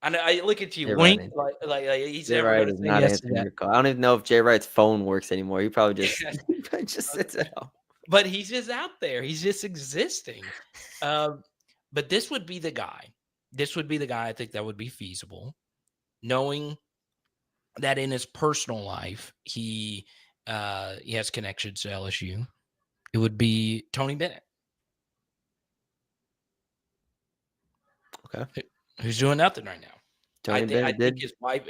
I look at you, wink, like he's Jay Wright is not answering your call. I don't even know if Jay Wright's phone works anymore. He probably just just sits at home. But he's just out there. He's just existing. But this would be the guy. This would be the guy I think that would be feasible, knowing that in his personal life he has connections to LSU. It would be Tony Bennett. Okay. Who's doing nothing right now. I think his wife,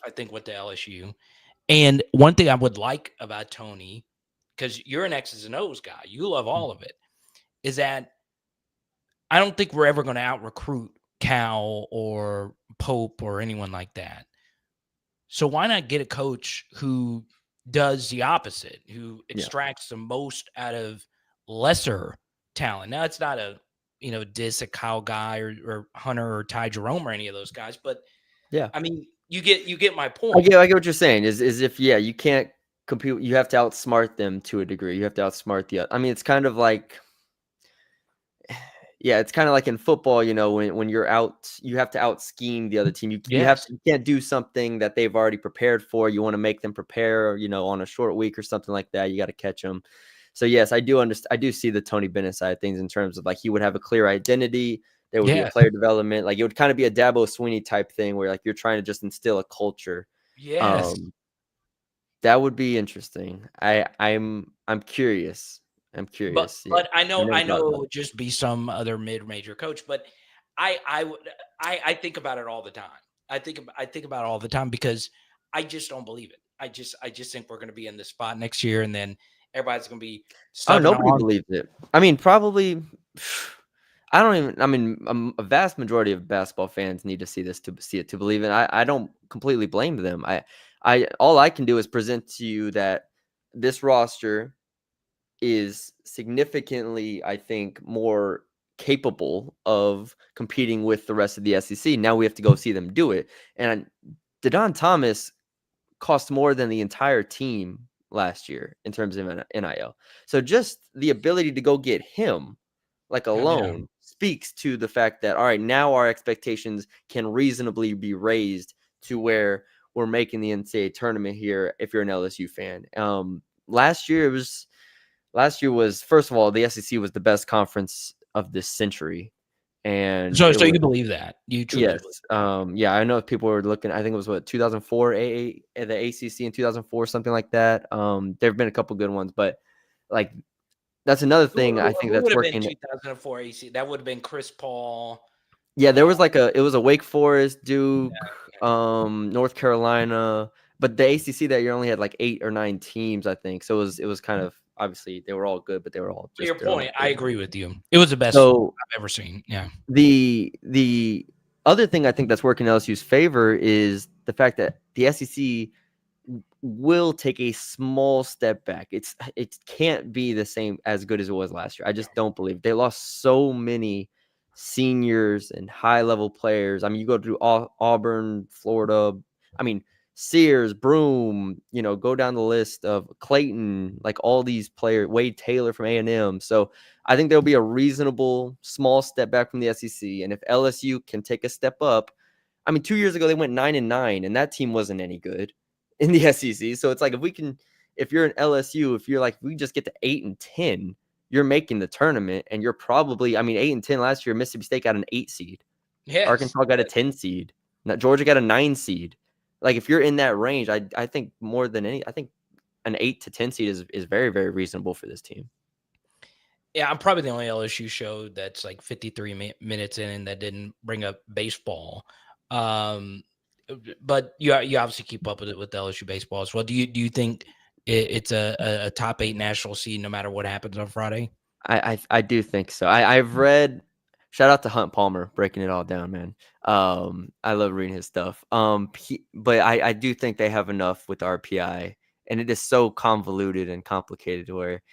I think, went to LSU. And one thing I would like about Tony, because you're an X's and O's guy, you love all of it, is that I don't think we're ever going to out-recruit Cal or Pope or anyone like that. So why not get a coach who does the opposite, who extracts the most out of lesser talent? Now, it's not a diss a Kyle Guy or Hunter or Ty Jerome or any of those guys, but I mean, you get my point. I get what you're saying. Is if you can't compete, you have to outsmart them to a degree. You have to outsmart the other. I mean, it's kind of like, it's kind of like in football, when you're out, you have to out scheme the other team. You can't do something that they've already prepared for. You want to make them prepare, on a short week or something like that. You got to catch them. So yes, I do understand. I do see the Tony Bennett side of things in terms of like he would have a clear identity. There would be a player development. Like it would kind of be a Dabo Swinney type thing where like you're trying to just instill a culture. Yes. That would be interesting. I'm curious. I'm curious. But I know it would just be some other mid-major coach, but I think about it all the time. I think about it all the time because I just don't believe it. I just think we're going to be in this spot next year, and then everybody's going to be. Nobody believes it. I mean, probably. I mean, a vast majority of basketball fans need to see this to see it to believe it. I don't completely blame them. All I can do is present to you that this roster is significantly, I think, more capable of competing with the rest of the SEC. Now we have to go see them do it. And De'Don Thomas cost more than the entire team last year in terms of NIL. So just the ability to go get him, like alone, speaks to the fact that, all right, now our expectations can reasonably be raised to where we're making the NCAA tournament here if you're an LSU fan. Last year, it was last year was, first of all, the SEC was the best conference of this century, and So it you was. believe that? You truly believe? Yes. Yeah, I know people were looking. I think it was what 2004 the ACC in 2004, something like that. There have been a couple good ones, but like that's another thing I think Who that's would have been working. 2004 AC? That would have been Chris Paul. Yeah, there was like it was a Wake Forest, Duke, Yeah. North Carolina, but the ACC that year only had like 8 or 9 teams, I think. So it was kind of, obviously they were all good, but they were all To your just their own point, I thing. agree with you. It was the best So I've ever seen. Yeah. the other thing I think that's working in LSU's favor is the fact that the SEC will take a small step back. It can't be the same as good as it was last year. I just don't believe they lost so many seniors and high level players. I mean, you go to Auburn, Florida. I mean, Sears, Broome. Go down the list of Clayton, like all these players. Wade Taylor from A&M. So I think there'll be a reasonable small step back from the SEC, and if LSU can take a step up. I mean, 2 years ago they went 9-9, and that team wasn't any good in the SEC. So it's like if you're an LSU, if you're like, we just get to 8-10, you're making the tournament, and you're probably, I mean, 8-10 last year, Mississippi State got an 8 seed, Yes. Arkansas got a 10 seed, Georgia got a 9 seed. Like if you're in that range, I think more than I think an 8 to 10 seed is very, very reasonable for this team. Yeah, I'm probably the only LSU show that's like 53 minutes in and that didn't bring up baseball. But you obviously keep up with it with LSU baseball as well. Do you think it's a top 8 national seed no matter what happens on Friday? I do think so. I've read. Shout out to Hunt Palmer breaking it all down, man. I love reading his stuff. But I do think they have enough with RPI, and it is so convoluted and complicated to where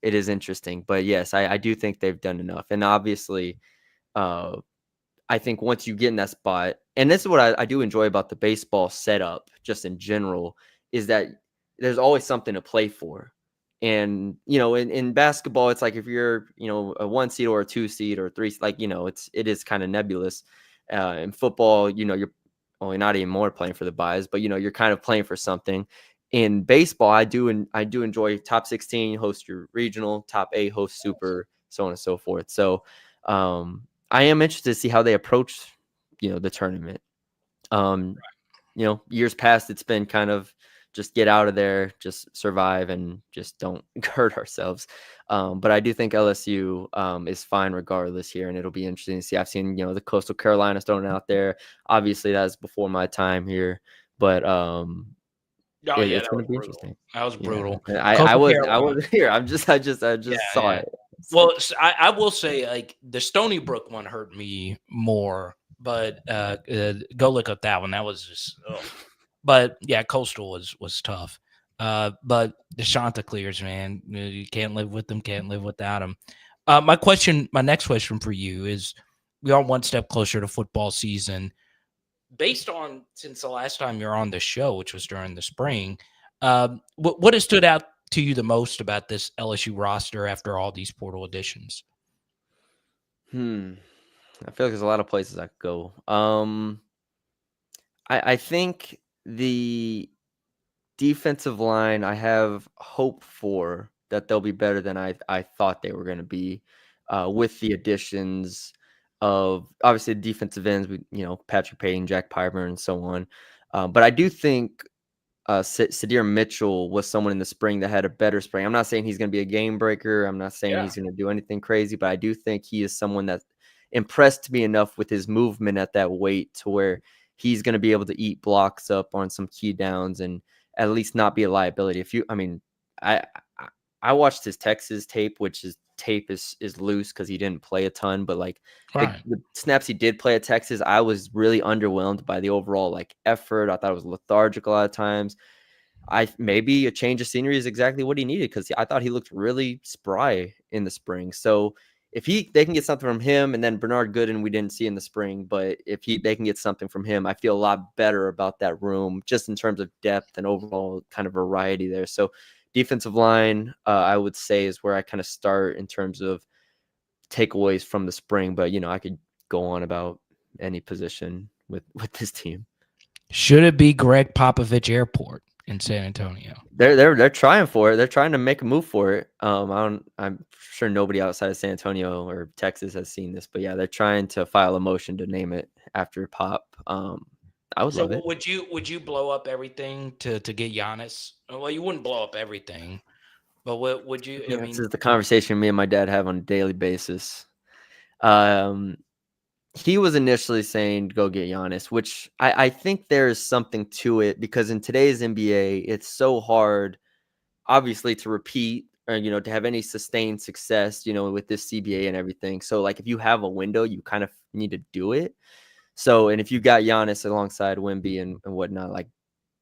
it is interesting. But yes, I do think they've done enough, and obviously, I think once you get in that spot, and this is what I do enjoy about the baseball setup, just in general, is that there's always something to play for. And in basketball, it's like if you're a 1 seed or a 2 seed or 3, like it is kind of nebulous. In football, you're only not even more playing for the buys, but you're kind of playing for something. In baseball, I do enjoy top 16 host your regional, top 8 host super, so on and so forth. So I am interested to see how they approach the tournament. Years past, it's been kind of just get out of there, just survive, and just don't hurt ourselves. But I do think LSU is fine regardless here, and it'll be interesting to see. I've seen the Coastal Carolinas thrown out there. Obviously, that's before my time here, but it's going to be interesting. That was brutal. Yeah. I was here. I just saw it. Well, I will say, like, the Stony Brook one hurt me more, but go look up that one. That was just, but yeah, Coastal was tough. But the Chanticleers, man, you can't live with them, can't live without them. My next question for you is: we are one step closer to football season. Based on since the last time you're on the show, which was during the spring, what has stood out to you the most about this LSU roster after all these portal additions? I feel like there's a lot of places I could go. I think the defensive line, I have hope for that they'll be better than I thought they were going to be with the additions of obviously the defensive ends, Patrick Payton, Jack Piper, and so on. But I do think Sadir Mitchell was someone in the spring that had a better spring. I'm not saying he's going to be a game breaker. I'm not saying he's going to do anything crazy, but I do think he is someone that impressed me enough with his movement at that weight to where he's going to be able to eat blocks up on some key downs and at least not be a liability. I watched his Texas tape, which is tape is loose because he didn't play a ton, but like the snaps he did play at Texas, I was really underwhelmed by the overall effort. I thought it was lethargic a lot of times. Maybe a change of scenery is exactly what he needed because I thought he looked really spry in the spring. So if they can get something from him, and then Bernard Gooden we didn't see in the spring, but if they can get something from him, I feel a lot better about that room just in terms of depth and overall kind of variety there. So defensive line, I would say, is where I kind of start in terms of takeaways from the spring. But, I could go on about any position with this team. Should it be Greg Popovich Airport? in San Antonio. They're trying for it. They're trying to make a move for it. I'm sure nobody outside of San Antonio or Texas has seen this, but yeah, they're trying to file a motion to name it after Pop. I would So love it. would you blow up everything to get Giannis? Well, you wouldn't blow up everything, but what would you? I This mean, is the conversation me and my dad have on a daily basis. He was initially saying go get Giannis, which I think there is something to it because in today's NBA, it's so hard, obviously, to repeat or to have any sustained success, with this CBA and everything. So like if you have a window, you kind of need to do it. So and if you got Giannis alongside Wemby and whatnot, like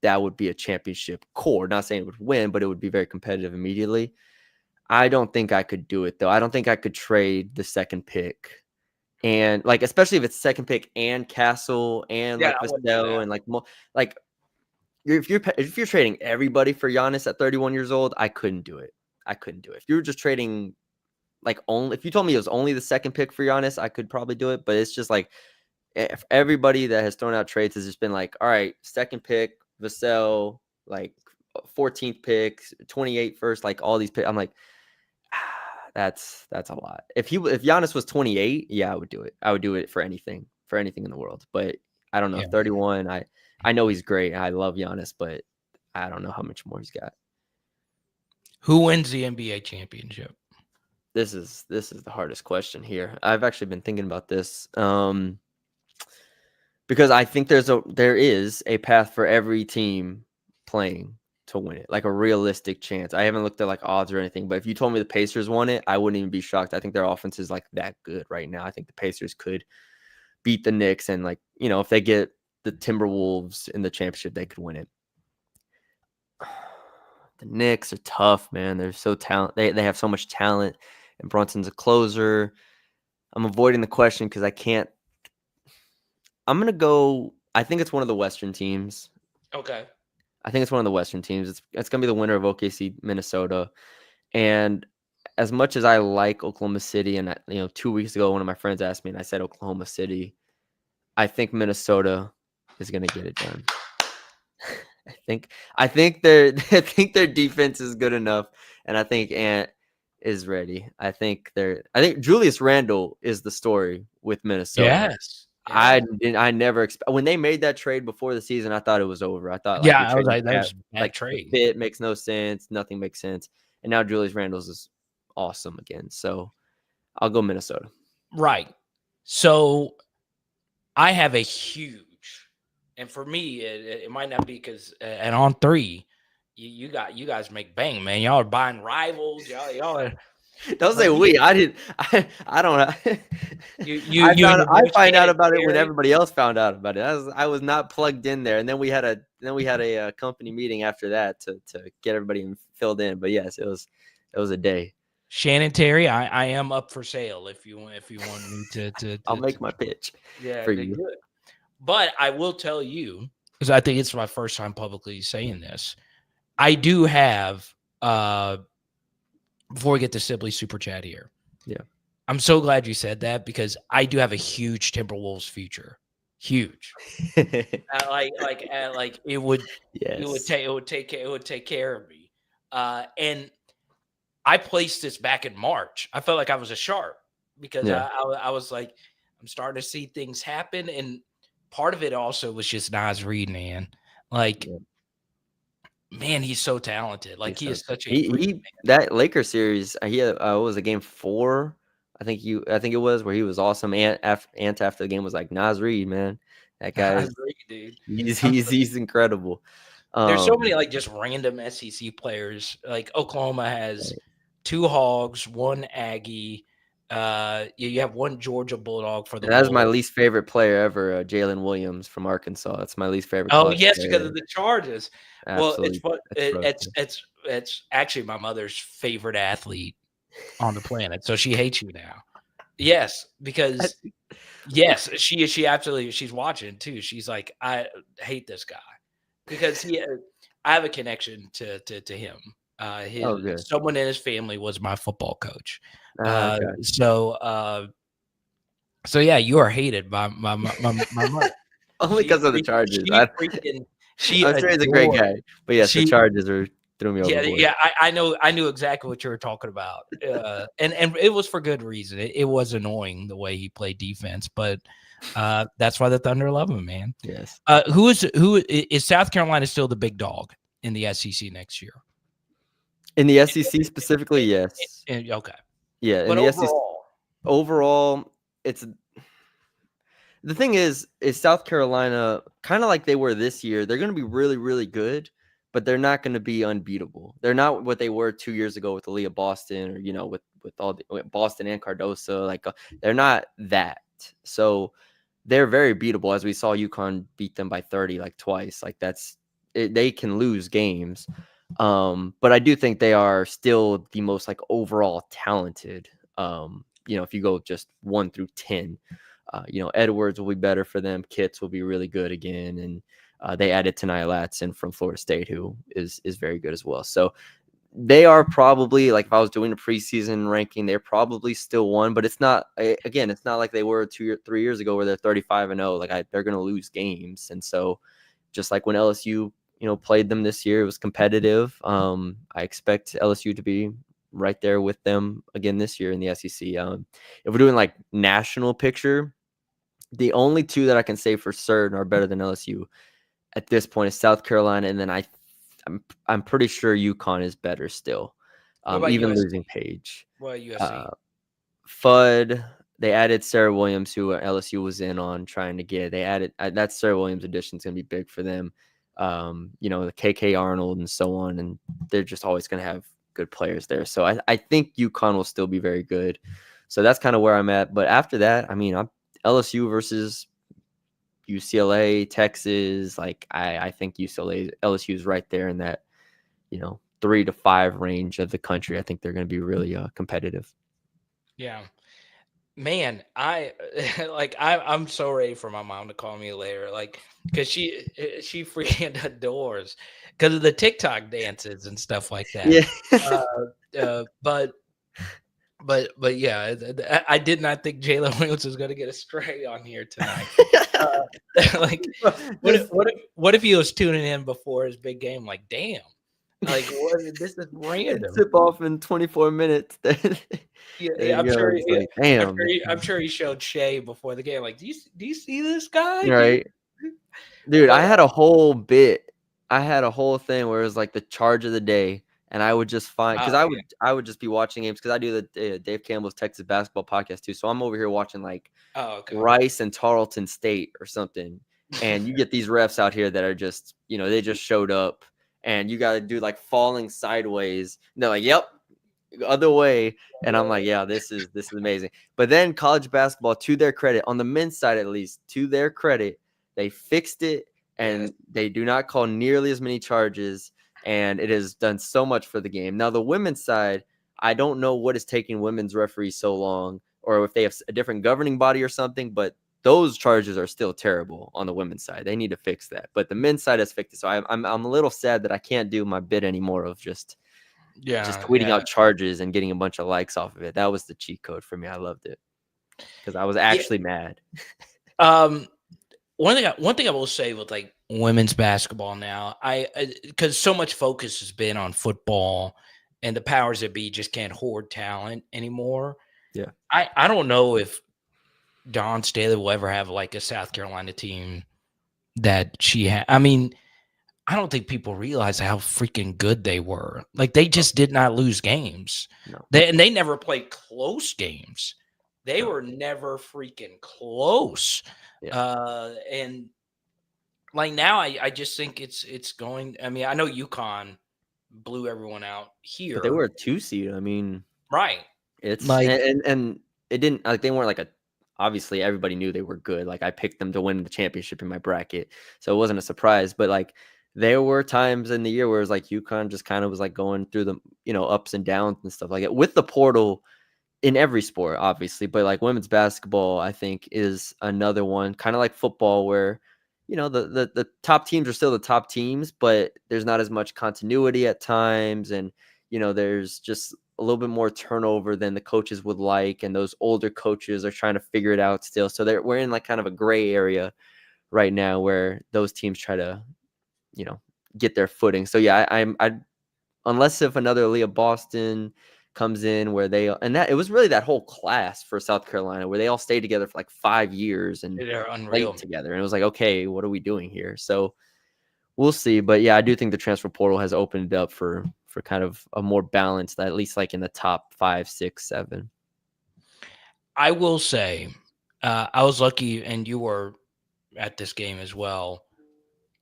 that would be a championship core. Not saying it would win, but it would be very competitive immediately. I don't think I could do it though. I don't think I could trade the second pick. And like, especially if it's second pick and Castle and yeah, like I wouldn't do Vassell that. and like if you're trading everybody for Giannis at 31 years old, I couldn't do it. If you were just trading like only if you told me it was only the second pick for Giannis, I could probably do it. But it's just like if everybody that has thrown out trades has just been like, all right, second pick, Vassell, like 14th pick, 28 first, like all these picks. I'm like, that's a lot. If Giannis was 28, yeah, I would do it. I would do it for anything in the world. But I don't know, Yeah. 31. I know he's great. I love Giannis, but I don't know how much more he's got. Who wins the NBA championship? This is the hardest question here. I've actually been thinking about this. Because I think there is a path for every team playing to win it, like a realistic chance. I haven't looked at like odds or anything, but if you told me the Pacers won it, I wouldn't even be shocked. I think their offense is like that good right now. I think the Pacers could beat the Knicks and like, if they get the Timberwolves in the championship, they could win it. The Knicks are tough, man. They're so talented. They have so much talent and Brunson's a closer. I'm avoiding the question because I can't. I'm going to go. I think it's one of the Western teams. Okay. I think it's one of the Western teams. It's going to be the winner of OKC, Minnesota. And as much as I like Oklahoma City, and 2 weeks ago, one of my friends asked me, and I said Oklahoma City, I think Minnesota is going to get it done. I think their defense is good enough, and I think Ant is ready. I think Julius Randle is the story with Minnesota. Yes. I never expect when they made that trade before the season. I thought it was over. I thought I was like, that was a bad trade. Fit makes no sense. Nothing makes sense. And now Julius Randle's is awesome again. So I'll go Minnesota. Right. So I have a huge, and for me, it might not be because and on three, you guys make bang, man. Y'all are buying rivals. Y'all are. Don't say we. I didn't. I don't know. I find out about it when everybody else found out about it. I was not plugged in there, and then we had a company meeting after that to get everybody filled in. But yes, it was a day. Shannon Terry, I am up for sale if you want me to I'll make my pitch. Yeah, for they you. good. But I will tell you, because I think it's my first time publicly saying this, I do have before we get to Sibley Super Chat here. Yeah. I'm so glad you said that because I do have a huge Timberwolves future. Huge. Like it would take care of me. And I placed this back in March. I felt like I was a sharp because I was like, I'm starting to see things happen. And part of it also was just Naz Reid, man. Like, man, he's so talented. Like he is such a that Lakers series. He had, was a game 4. I think it was where he was awesome. And after the game was like Naz Reid, man. That guy is dude. He's incredible. There's so many like just random SEC players. Like Oklahoma has 2 Hogs, 1 Aggie. You have 1 Georgia Bulldog for the. That's my least favorite player ever, Jalen Williams from Arkansas. That's my least favorite. Oh yes, player. Because of the charges. Absolutely. Well, it's actually my mother's favorite athlete on the planet. So she hates you now. Yes, because yes, she absolutely she's watching too. She's like, I hate this guy because I have a connection to him. Someone in his family was my football coach. So yeah, you are hated by my mother. Only because of the charges. She I'm sure he's a great adored. guy. But yes, the She Chargers threw me Yeah, overboard. yeah, I knew exactly what you were talking about, and it was for good reason. It was annoying the way he played defense, but that's why the Thunder love him, man. Yes. Is South Carolina still the big dog in the SEC next year? In the SEC specifically, yes. Okay, Yeah, in but the SEC overall, it's the thing is South Carolina, kind of like they were this year, they're going to be really, really good, but they're not going to be unbeatable. They're not what they were 2 years ago with Aaliyah Boston, or with all with Boston and Cardoso. Like they're not that. So they're very beatable, as we saw UConn beat them by 30 like twice. Like they can lose games. But I do think they are still the most like overall talented. If you go just 1 through 10. Edwards will be better for them. Kitts will be really good again, and they added Tania Latson from Florida State, who is very good as well. So they are probably, like, if I was doing a preseason ranking, they're probably still one, but it's not. Again, it's not like they were 2 or 3 years ago where they're 35-0. Like they're going to lose games, and so just like when LSU played them this year, it was competitive. I expect LSU to be right there with them again this year in the SEC. If we're doing like national picture, the only two that I can say for certain are better than LSU at this point is South Carolina, and then I'm pretty sure UConn is better still. what about Even USC? losing Page. What USC? Fudd, they added Sarah Williams, who LSU was in on trying to get. They added that Sarah Williams addition is going to be big for them. The KK Arnold and so on, and they're just always going to have good players there. So I think UConn will still be very good. So that's kind of where I'm at. But after that, I mean, LSU versus UCLA, Texas. Like I think LSU is right there in that 3 to 5 range of the country. I think they're going to be really competitive. Yeah. Man, I'm so ready for my mom to call me later, like, because she freaking adores because of the TikTok dances and stuff like that. Yeah. But yeah, I did not think Jalen Williams was going to get a stray on here tonight. Like, what if he was tuning in before his big game? Like, damn, like this is random. Tip off in 24 minutes. Yeah, I'm sure. Like, damn, I'm sure he showed Shay before the game. Like, do you see this guy? Right, dude. I had a whole bit. I had a whole thing where it was like the charge of the day. And I would just find, because I would just be watching games, because I do the Dave Campbell's Texas basketball podcast too. So I'm over here watching like Rice and Tarleton State or something. And you get these refs out here that are just, they just showed up, and you got to do like falling sideways. And they're like, yep, other way. And I'm like, yeah, this is amazing. But then college basketball, to their credit, on the men's side at least, to their credit, they fixed it, and they do not call nearly as many charges. And it has done so much for the game. Now, the women's side, I don't know what is taking women's referees so long, or if they have a different governing body or something, but those charges are still terrible on the women's side. They need to fix that. But the men's side has fixed it. So I'm a little sad that I can't do my bit anymore of just tweeting out charges and getting a bunch of likes off of it. That was the cheat code for me. I loved it because I was actually mad. One thing I will say with like women's basketball now, because so much focus has been on football, and the powers that be just can't hoard talent anymore. Yeah, I don't know if Dawn Staley will ever have like a South Carolina team that she had. I mean, I don't think people realize how freaking good they were. Like they just did not lose games. No. They never played close games. They were never freaking close. Yeah. And like now, I just think it's going. I mean, I know UConn blew everyone out here. But they were a 2 seed. I mean, right? It's like and it didn't like they weren't like a. Obviously, everybody knew they were good. Like I picked them to win the championship in my bracket, so it wasn't a surprise. But like there were times in the year where it was like UConn just kind of was like going through the ups and downs and stuff like it with the portal. In every sport, obviously, but like women's basketball, I think is another one, kind of like football, where the top teams are still the top teams, but there's not as much continuity at times, and there's just a little bit more turnover than the coaches would like, and those older coaches are trying to figure it out still. So we're in like kind of a gray area right now where those teams try to get their footing. So yeah, I unless if another Aaliyah Boston comes in where and that it was really that whole class for South Carolina where they all stayed together for like 5 years and They're unreal. played together. And it was like, okay, what are we doing here? So we'll see. But yeah, I do think the transfer portal has opened it up for kind of a more balanced, at least like in the top 5, 6, 7. I will say, I was lucky, and you were at this game as well.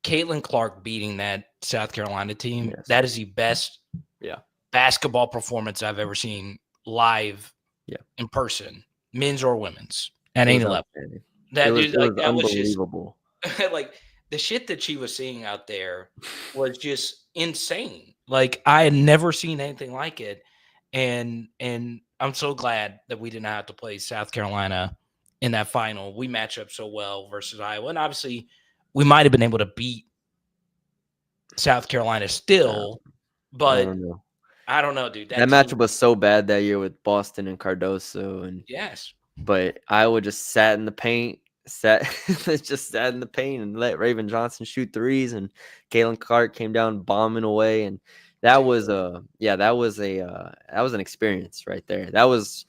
Caitlin Clark beating that South Carolina team, Yes. that is the best Yeah. basketball performance I've ever seen live in person, men's or women's, at any level. That it was unbelievable. Like the shit that she was seeing out there was just insane. Like I had never seen anything like it. And I'm so glad that we did not have to play South Carolina in that final. We match up so well versus Iowa. And obviously we might have been able to beat South Carolina still, but I don't know, dude. That matchup was so bad that year with Boston and Cardoso, and yes, but Iowa just sat in the paint, just sat in the paint and let Raven Johnson shoot threes, and Caitlin Clark came down bombing away, and that was an experience right there. That was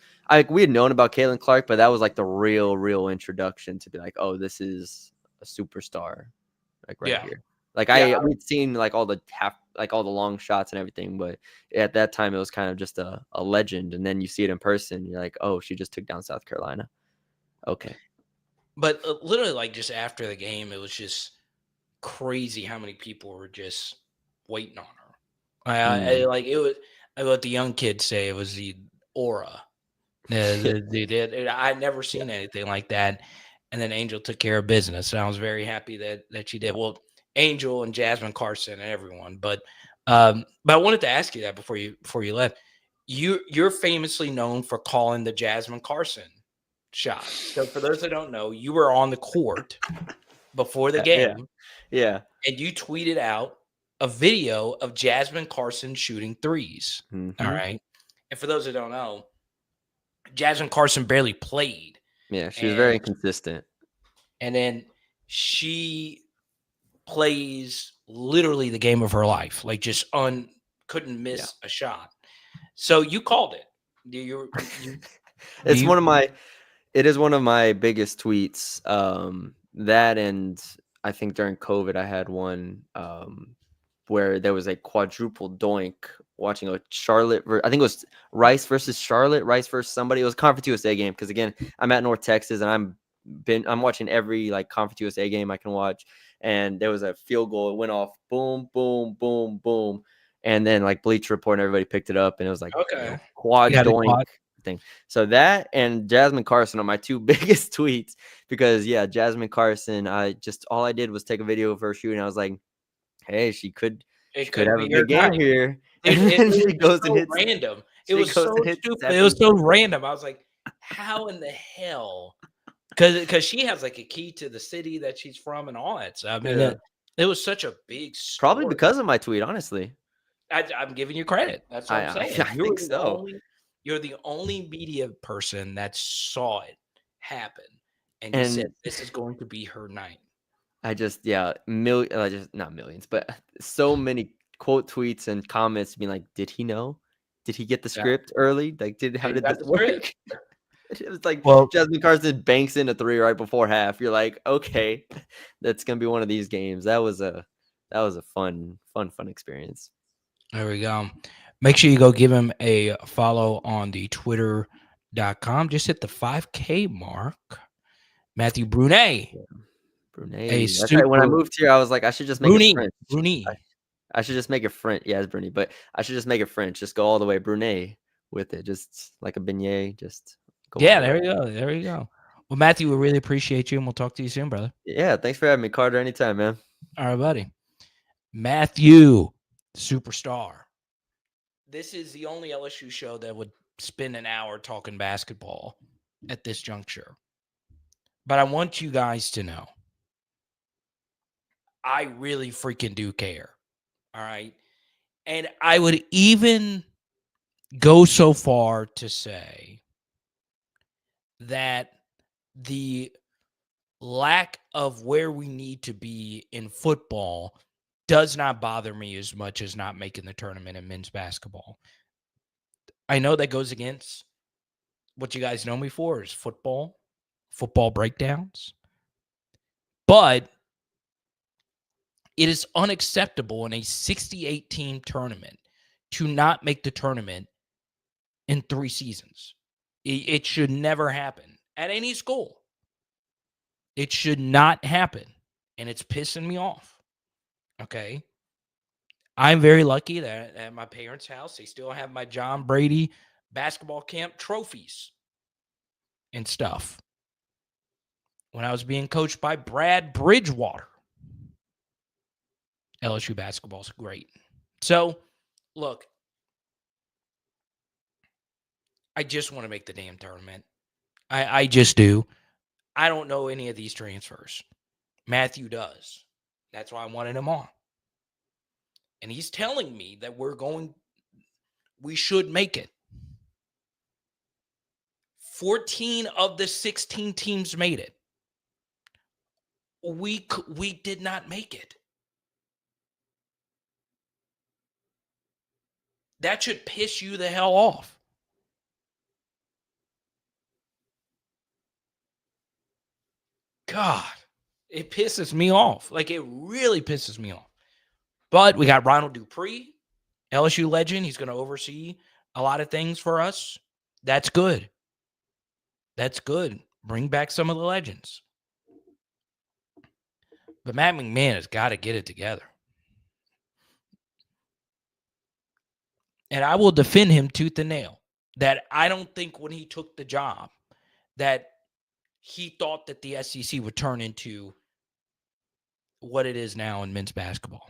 we had known about Caitlin Clark, but that was like the real introduction to be like, oh, this is a superstar, like here. Like we'd seen like all the long shots and everything, but at that time it was kind of just a legend. And then you see it in person, you're like, oh, she just took down South Carolina. Okay. But literally, like just after the game, it was just crazy how many people were just waiting on her. Like it was. What the young kids say, it was the aura. I'd never seen anything like that. And then Angel took care of business, and I was very happy that she did. Well, Angel and Jasmine Carson and everyone, but I wanted to ask you that before you left. You're famously known for calling the Jasmine Carson shot. So for those that don't know, you were on the court before the game, yeah, and you tweeted out a video of Jasmine Carson shooting threes. Mm-hmm. All right, and for those that don't know, Jasmine Carson barely played. Yeah, she was very inconsistent, and then she plays literally the game of her life, like just couldn't miss a shot. So you called it. It is one of my biggest tweets. That, and I think during COVID I had one where there was a quadruple doink watching a Charlotte. I think it was Rice versus Charlotte, Rice versus somebody. It was a Conference USA game because again, I'm at North Texas and I'm watching every like Conference USA game I can watch. And there was a field goal. It went off, boom, boom, boom, boom. And then like Bleacher Report and everybody picked it up. And it was like quad doink thing. So that and Jasmine Carson are my two biggest tweets because Jasmine Carson, all I did was take a video of her shooting. I was like, hey, she could have a good game here. And then she goes and hits random. It was so stupid. It was so random. I was like, how in the hell? Because she has like a key to the city that she's from and all that stuff. I mean, it was such a big story. Probably because of my tweet, honestly. I'm giving you credit. That's what I'm saying. I think so. You're the only media person that saw it happen, and you said this is going to be her night. I just not millions, but so many quote tweets and comments being like, "Did he know? Did he get the script early? Like, how did this work?" It was like, Jasmine Carson banks in a three right before half. You're like, okay, that's gonna be one of these games. That was a fun experience. There we go. Make sure you go give him a follow on the Twitter.com. Just hit the 5K mark. Matthew Brunet. Brunet. Right. When I moved here, I was like, I should just make it French. Bruni. I should just make it French. Yeah, it's Bruni, but I should just make it French. Just go all the way Brunet with it, just like a beignet. Just go. Yeah, there you go. There you go. Well, Matthew, we really appreciate you, and we'll talk to you soon, brother. Yeah, thanks for having me, Carter. Anytime, man. All right, buddy. Matthew, superstar. This is the only LSU show that would spend an hour talking basketball at this juncture. But I want you guys to know, I really freaking do care. All right. And I would even go so far to say that the lack of where we need to be in football does not bother me as much as not making the tournament in men's basketball. I know that goes against what you guys know me for is football breakdowns. But it is unacceptable in a 68-team tournament to not make the tournament in 3 seasons. It should never happen at any school. It should not happen, and it's pissing me off, okay? I'm very lucky that at my parents' house, they still have my John Brady basketball camp trophies and stuff. When I was being coached by Brad Bridgewater, LSU basketball is great. So, look, I just want to make the damn tournament. I just do. I don't know any of these transfers. Matthew does. That's why I wanted him on. And he's telling me that we should make it. 14 of the 16 teams made it. We did not make it. That should piss you the hell off. God, it pisses me off. Like, it really pisses me off. But we got Ronald Dupree, LSU legend. He's going to oversee a lot of things for us. That's good. That's good. Bring back some of the legends. But Matt McMahon has got to get it together. And I will defend him tooth and nail. That I don't think when he took the job that he thought that the SEC would turn into what it is now in men's basketball.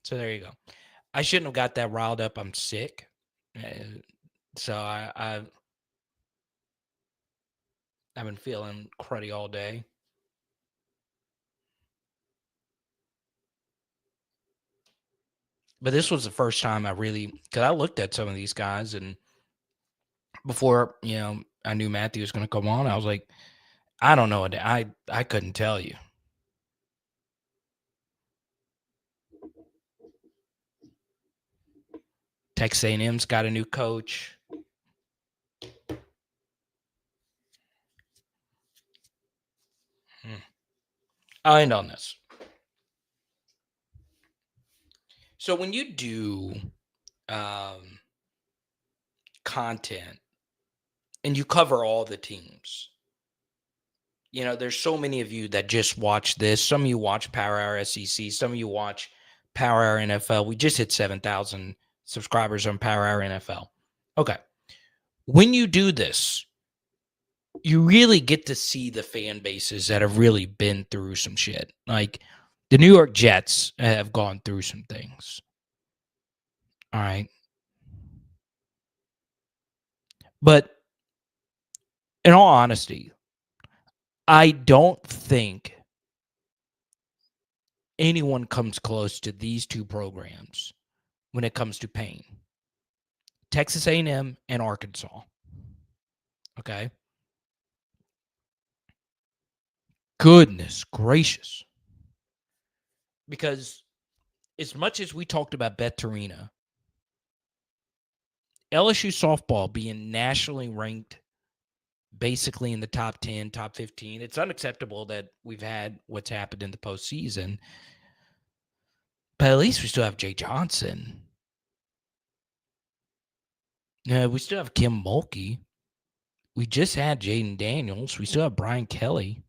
So there you go. I shouldn't have got that riled up. I'm sick. So I've been feeling cruddy all day. But this was the first time because I looked at some of these guys, and before, I knew Matthew was going to come on, I was like, I don't know. I couldn't tell you. Texas A&M's got a new coach. I'll end on this. So when you do content and you cover all the teams, there's so many of you that just watch this. Some of you watch Power Hour SEC. Some of you watch Power Hour NFL. We just hit 7,000 subscribers on Power Hour NFL. Okay. When you do this, you really get to see the fan bases that have really been through some shit. Like the New York Jets have gone through some things. All right. But in all honesty, I don't think anyone comes close to these two programs when it comes to pain. Texas A&M and Arkansas. Okay? Goodness gracious. Because as much as we talked about Beth Torina, LSU softball being nationally ranked basically in the top 10, top 15, it's unacceptable that we've had what's happened in the postseason. But at least we still have Jay Johnson. We still have Kim Mulkey. We just had Jaden Daniels. We still have Brian Kelly.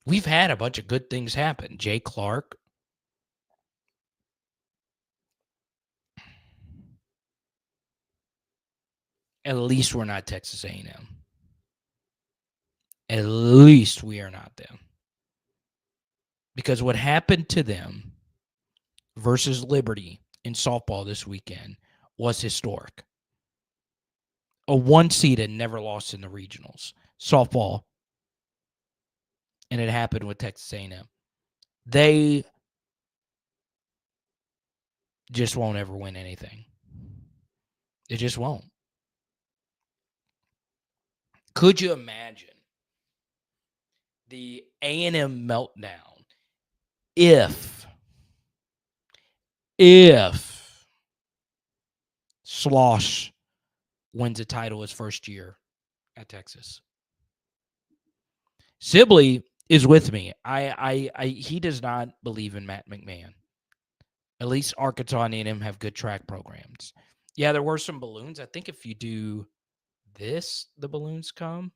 We've had a bunch of good things happen. Jay Clark. At least we're not Texas A&M. At least we are not them. Because what happened to them versus Liberty in softball this weekend was historic. A 1 seed had never lost in the regionals. Softball. And it happened with Texas A&M. They just won't ever win anything. They just won't. Could you imagine the A&M meltdown if Slosh wins a title his first year at Texas. Sibley is with me. He does not believe in Matt McMahon. At least Arkansas and A&M have good track programs. Yeah, there were some balloons. I think if you do this, the balloons come.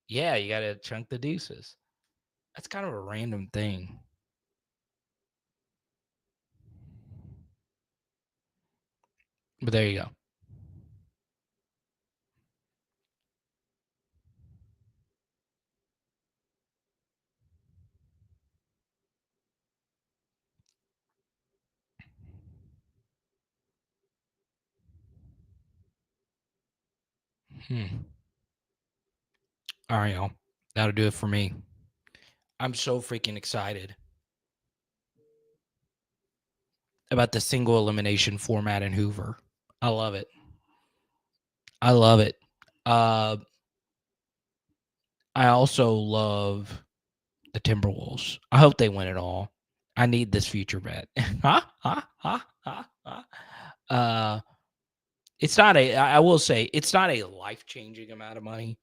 Yeah, you got to chunk the deuces. That's kind of a random thing. But there you go. All right, y'all. That'll do it for me. I'm so freaking excited about the single elimination format in Hoover. I love it. I love it. I also love the Timberwolves. I hope they win it all. I need this future bet. It's not I will say, it's not a life-changing amount of money.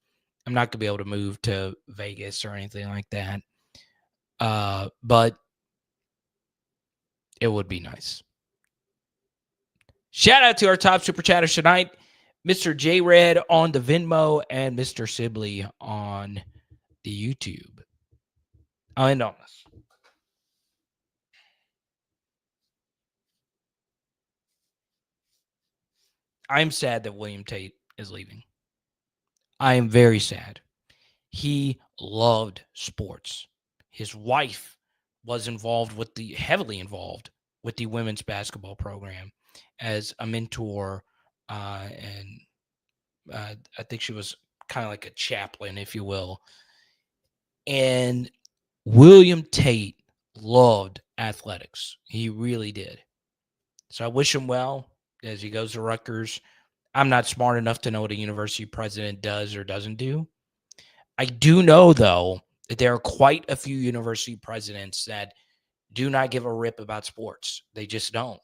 I'm not going to be able to move to Vegas or anything like that. But it would be nice. Shout out to our top super chatters tonight, Mr. J Red on the Venmo and Mr. Sibley on the YouTube. I'll end on this. I'm sad that William Tate is leaving. I am very sad. He loved sports. His wife was heavily involved with the women's basketball program as a mentor, and I think she was kind of like a chaplain, if you will. And William Tate loved athletics. He really did. So I wish him well as he goes to Rutgers. I'm not smart enough to know what a university president does or doesn't do. I do know, though, that there are quite a few university presidents that do not give a rip about sports. They just don't.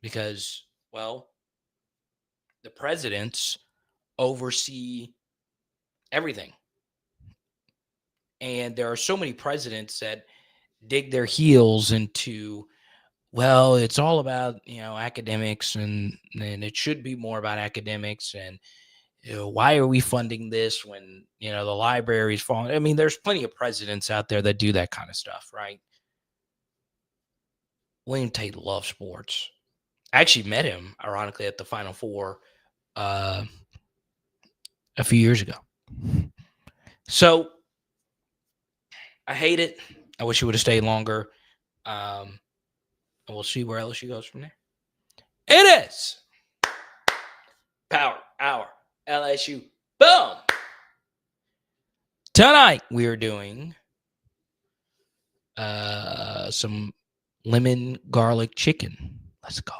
Because, well, the presidents oversee everything. And there are so many presidents that dig their heels into, well, it's all about, academics, and it should be more about academics, and why are we funding this when, the library's falling? I mean, there's plenty of presidents out there that do that kind of stuff, right? William Tate loves sports. I actually met him, ironically, at the Final Four a few years ago. So I hate it. I wish he would have stayed longer. And we'll see where LSU goes from there. It is Power Hour LSU. Boom. Tonight we are doing some lemon garlic chicken. Let's go.